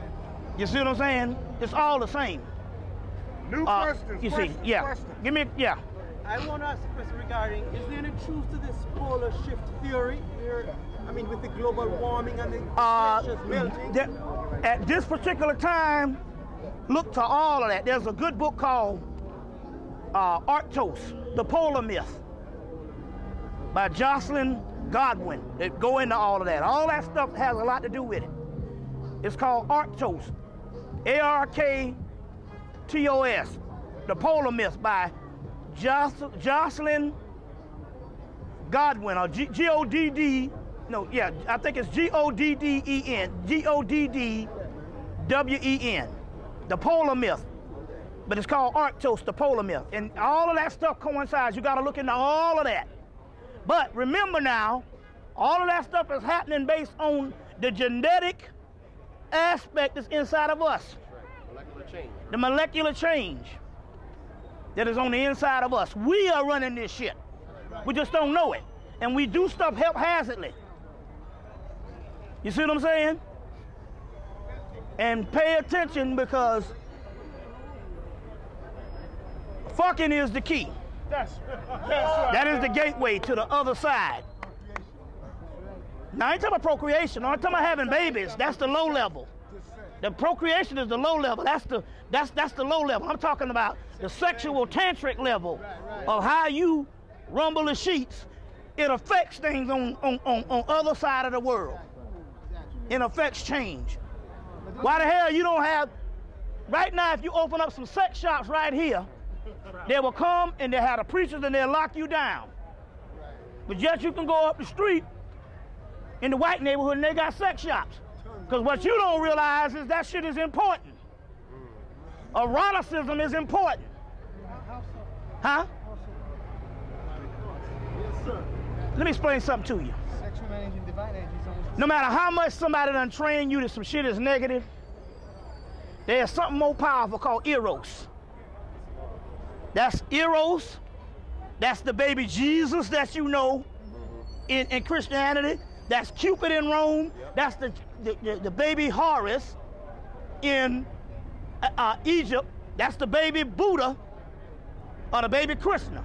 You see what I'm saying? It's all the same. New questions. You see, Give me, I want to ask a question regarding, is there any truth to this polar shift theory? I mean, with the global warming and the glaciers melting? At this particular time, look to all of that. There's a good book called Arctos, The Polar Myth, by Jocelyn Godwin. They go into all of that. All that stuff has a lot to do with it. It's called Arctos, Arktos, The Polar Myth by Jocelyn Godwin, or G-O-D-D, I think it's G-O-D-D-E-N, G-O-D-D-W-E-N, The Polar Myth. But it's called Arctos, The Polar Myth. And all of that stuff coincides. You got to look into all of that. But remember now, all of that stuff is happening based on the genetic aspect that's inside of us. Molecular change. The molecular change that is on the inside of us. We are running this shit. We just don't know it. And we do stuff haphazardly. You see what I'm saying? And pay attention, because fucking is the key. That is the gateway to the other side. Now, I ain't talking about procreation. I'm talking about having babies. That's the low level. The procreation is the low level. That's the low level. I'm talking about the sexual tantric level of how you rumble the sheets. It affects things on other side of the world. It affects change. Why the hell you don't have, right now, if you open up some sex shops right here, they will come and they'll have the preachers and they'll lock you down. But yet you can go up the street in the white neighborhood and they got sex shops. Because what you don't realize is that shit is important. Eroticism is important. Huh? Let me explain something to you. No matter how much somebody done train you that some shit is negative, there's something more powerful called Eros. That's Eros. That's the baby Jesus that you know in Christianity. That's Cupid in Rome. That's the baby Horus in Egypt. That's the baby Buddha or the baby Krishna.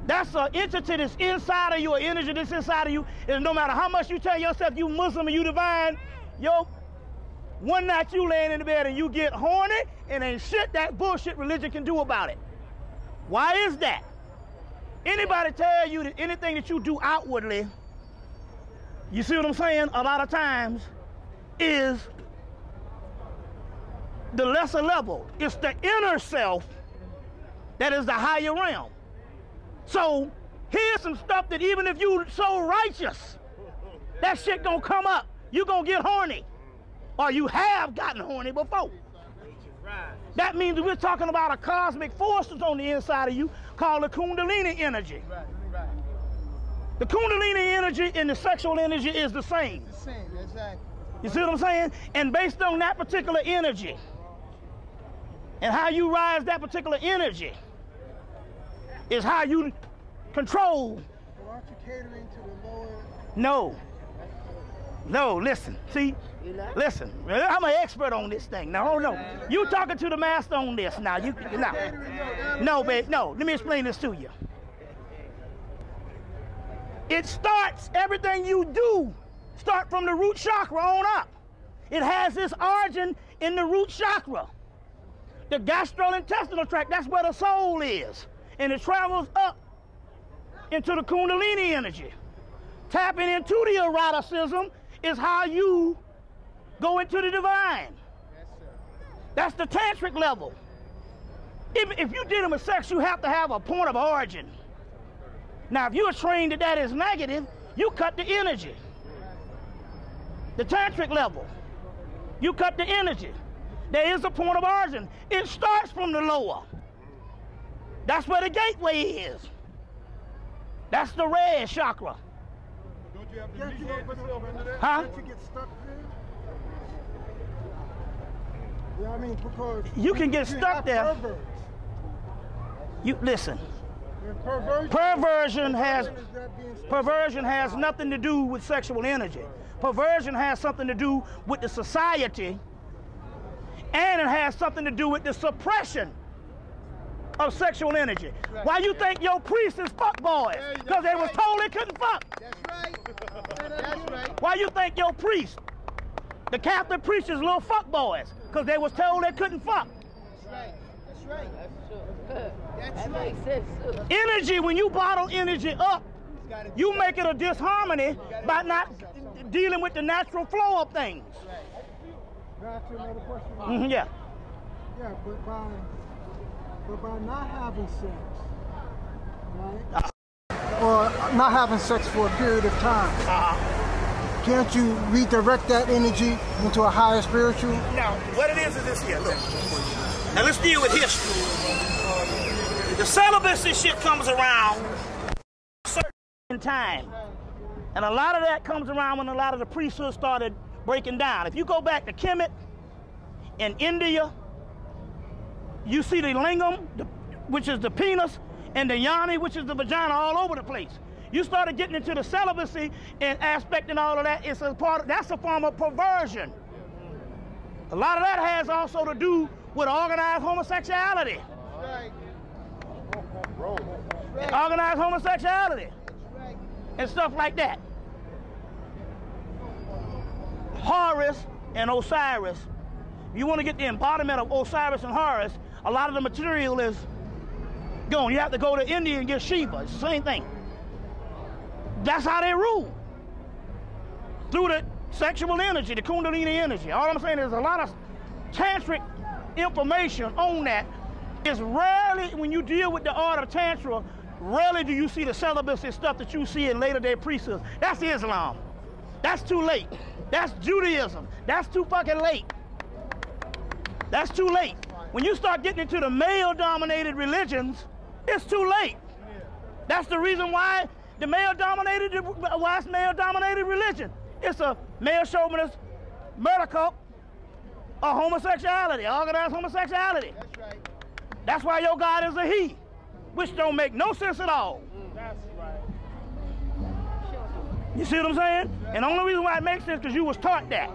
That's an entity that's inside of you, an energy that's inside of you. And no matter how much you tell yourself you Muslim and you divine, one night you laying in the bed and you get horny, and ain't shit that bullshit religion can do about it. Why is that? Anybody tell you that anything that you do outwardly, you see what I'm saying, a lot of times, is the lesser level. It's the inner self that is the higher realm. So here's some stuff that even if you so righteous, that shit gonna come up. You gonna get horny. Or you have gotten horny before. That means that we're talking about a cosmic force that's on the inside of you called the Kundalini energy. The Kundalini energy and the sexual energy is the same. It's the same, exactly. You see what I'm saying? And based on that particular energy and how you rise that particular energy is how you control. But aren't you catering to the lower? No. No, listen. See? Listen. I'm an expert on this thing. No, no. You talking to the master on this now. No, babe. No. Let me explain this to you. It starts, everything you do, start from the root chakra on up. It has its origin in the root chakra. The gastrointestinal tract, that's where the soul is. And it travels up into the Kundalini energy. Tapping into the eroticism is how you go into the divine. That's the tantric level. If you're dealing with sex, you have to have a point of origin. Now, if you're trained that is negative, you cut the energy. The tantric level, you cut the energy. There is a point of origin. It starts from the lower. That's where the gateway is. That's the red chakra. Don't you have to get yourself into that? Huh? Don't you get stuck there? Yeah, I mean, because you can get stuck there. Perverts. You listen. Perversion has nothing to do with sexual energy. Perversion has something to do with the society, and it has something to do with the suppression of sexual energy. Right. Why you think your priests is fuck boys? Because they was told they couldn't fuck. That's right. That's right. Why you think your priests, the Catholic priests, is little fuck boys? Because they was told they couldn't fuck. That's right. That's right. That makes sense. Energy, when you bottle energy up, you make it a disharmony by not dealing with the natural flow of things. Can I ask you another question? Yeah. Yeah, but by not having sex, right? Or not having sex for a period of time, can't you redirect that energy into a higher spiritual? Now, what it is this here, look. Now let's deal with history. The celibacy shit comes around a certain time. And a lot of that comes around when a lot of the priesthood started breaking down. If you go back to Hemmitt in India, you see the lingam, which is the penis, and the yoni, which is the vagina, all over the place. You started getting into the celibacy and aspect and all of that. It's a part of, that's a form of perversion. A lot of that has also to do with organized homosexuality. Organized homosexuality and stuff like that. Horus and Osiris. If you want to get the embodiment of Osiris and Horus, a lot of the material is gone. You have to go to India and get Shiva. It's the same thing. That's how they rule. Through the sexual energy, the Kundalini energy. All I'm saying is a lot of tantric information on that. It's rarely, when you deal with the art of Tantra, rarely do you see the celibacy stuff that you see in later day priesthoods. That's Islam. That's too late. That's Judaism. That's too fucking late. That's too late. When you start getting into the male-dominated religions, it's too late. That's the reason why the male-dominated religion. It's a male chauvinist murder cult of homosexuality, organized homosexuality. That's right. That's why your God is a he, which don't make no sense at all. That's right. You see what I'm saying? And the only reason why it makes sense is because you was taught that.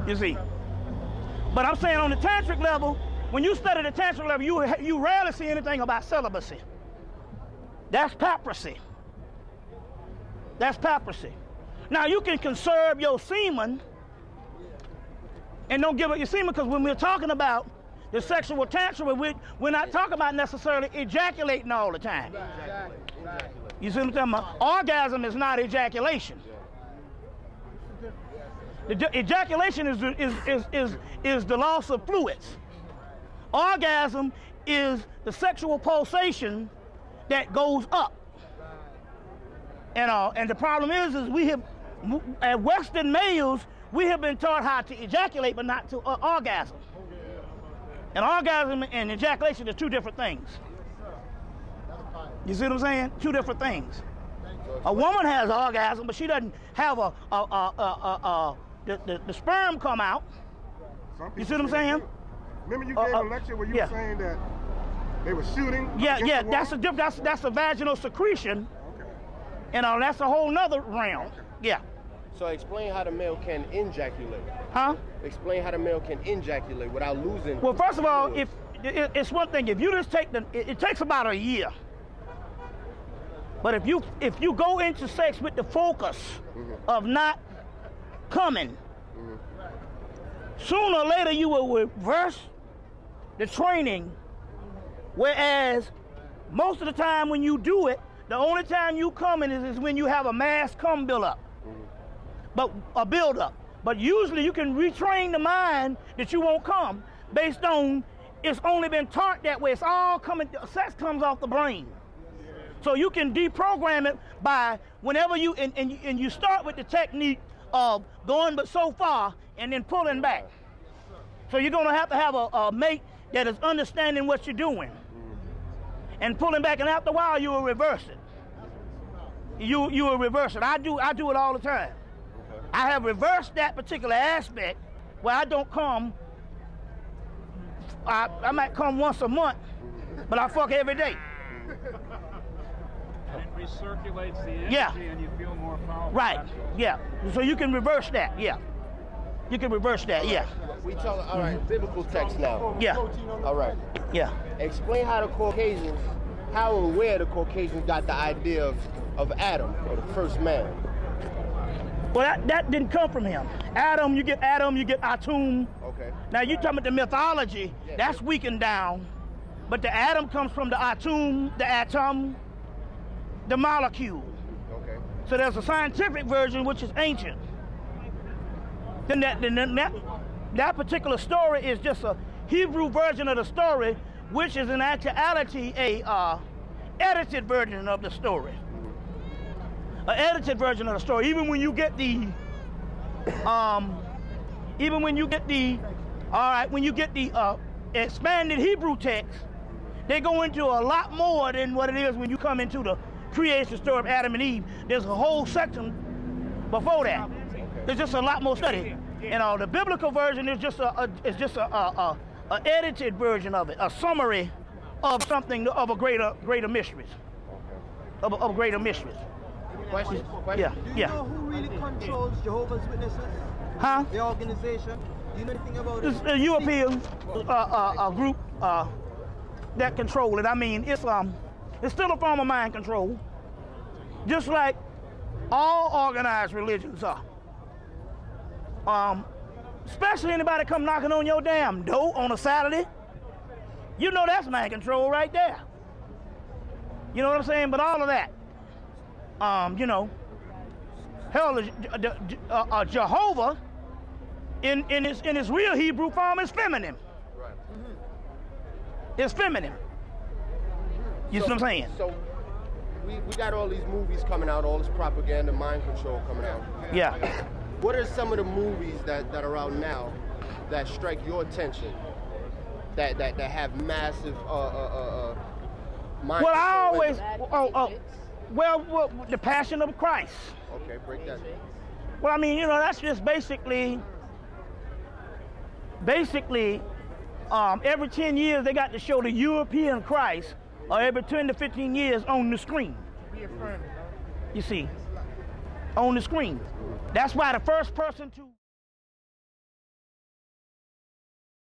You see? But I'm saying on the tantric level, when you study the tantric level, you rarely see anything about celibacy. That's papacy. That's papacy. Now you can conserve your semen and don't give up your semen, because when we're talking about the sexual tantra, we're not talking about necessarily ejaculating all the time. You see what I'm talking about? Orgasm is not ejaculation. The ejaculation is the loss of fluids. Orgasm is the sexual pulsation that goes up. And the problem is we have, as Western males, we have been taught how to ejaculate, but not to orgasm. And orgasm and ejaculation are two different things. You see what I'm saying? Two different things. A woman has orgasm, but she doesn't have the sperm come out. You see what I'm saying? Remember you gave a lecture where you were saying that they were shooting? Yeah, that's a vaginal secretion. Okay. And that's a whole nother realm. Okay. Yeah. So explain how the male can ejaculate. Huh? Explain how the male can ejaculate without losing. Well, first of all, if it's one thing, if you just take it takes about a year. But if you go into sex with the focus of not coming, sooner or later you will reverse the training. Whereas most of the time when you do it, the only time you coming is when you have a mass cum build-up. But a build-up. But usually you can retrain the mind that you won't come based on it's only been taught that way. It's all coming, sex comes off the brain. So you can deprogram it by whenever you, and you start with the technique of going but so far and then pulling back. So you're gonna have to have a mate that is understanding what you're doing and pulling back, and after a while you will reverse it. You will reverse it. I do it all the time. I have reversed that particular aspect where I don't come. I might come once a month, but I fuck every day. It recirculates the energy and you feel more powerful. Right, yeah. So you can reverse that, yeah. You can reverse that, yeah. We talk, all right, biblical text now. Yeah. All right. Yeah. Explain how the Caucasians, how and where the Caucasians got the idea of Adam, or the first man. Well, that didn't come from him. Adam, you get Atum. Okay. Now you talking about the mythology, that's weakened down. But the Adam comes from the Atum, the atom, the molecule. Okay. So there's a scientific version which is ancient. Then that particular story is just a Hebrew version of the story, which is in actuality a edited version of the story. An edited version of the story. Even when you get the expanded Hebrew text, they go into a lot more than what it is when you come into the creation story of Adam and Eve. There's a whole section before that. There's just a lot more study. And the biblical version is just a edited version of it, a summary of something of a greater mysteries, of greater mysteries. Question. Yeah. Do you know who really controls Jehovah's Witnesses? Huh? The organization. Do you know anything about it? It's a European group that control it. I mean, it's still a form of mind control, just like all organized religions are. Especially anybody come knocking on your damn door on a Saturday, you know that's mind control right there. You know what I'm saying? But all of that, you know, hell, Jehovah in its real Hebrew form is feminine. Right. It's feminine. You see what I'm saying? So we got all these movies coming out, all this propaganda, mind control coming out. Yeah. What are some of the movies that are out now that strike your attention, that have massive mind well, control? I always, well, the Passion of Christ. Okay, break that down. Well, I mean, you know, that's just basically, every 10 years they got to show the European Christ, or every 10 to 15 years on the screen. You see, on the screen. That's why the first person to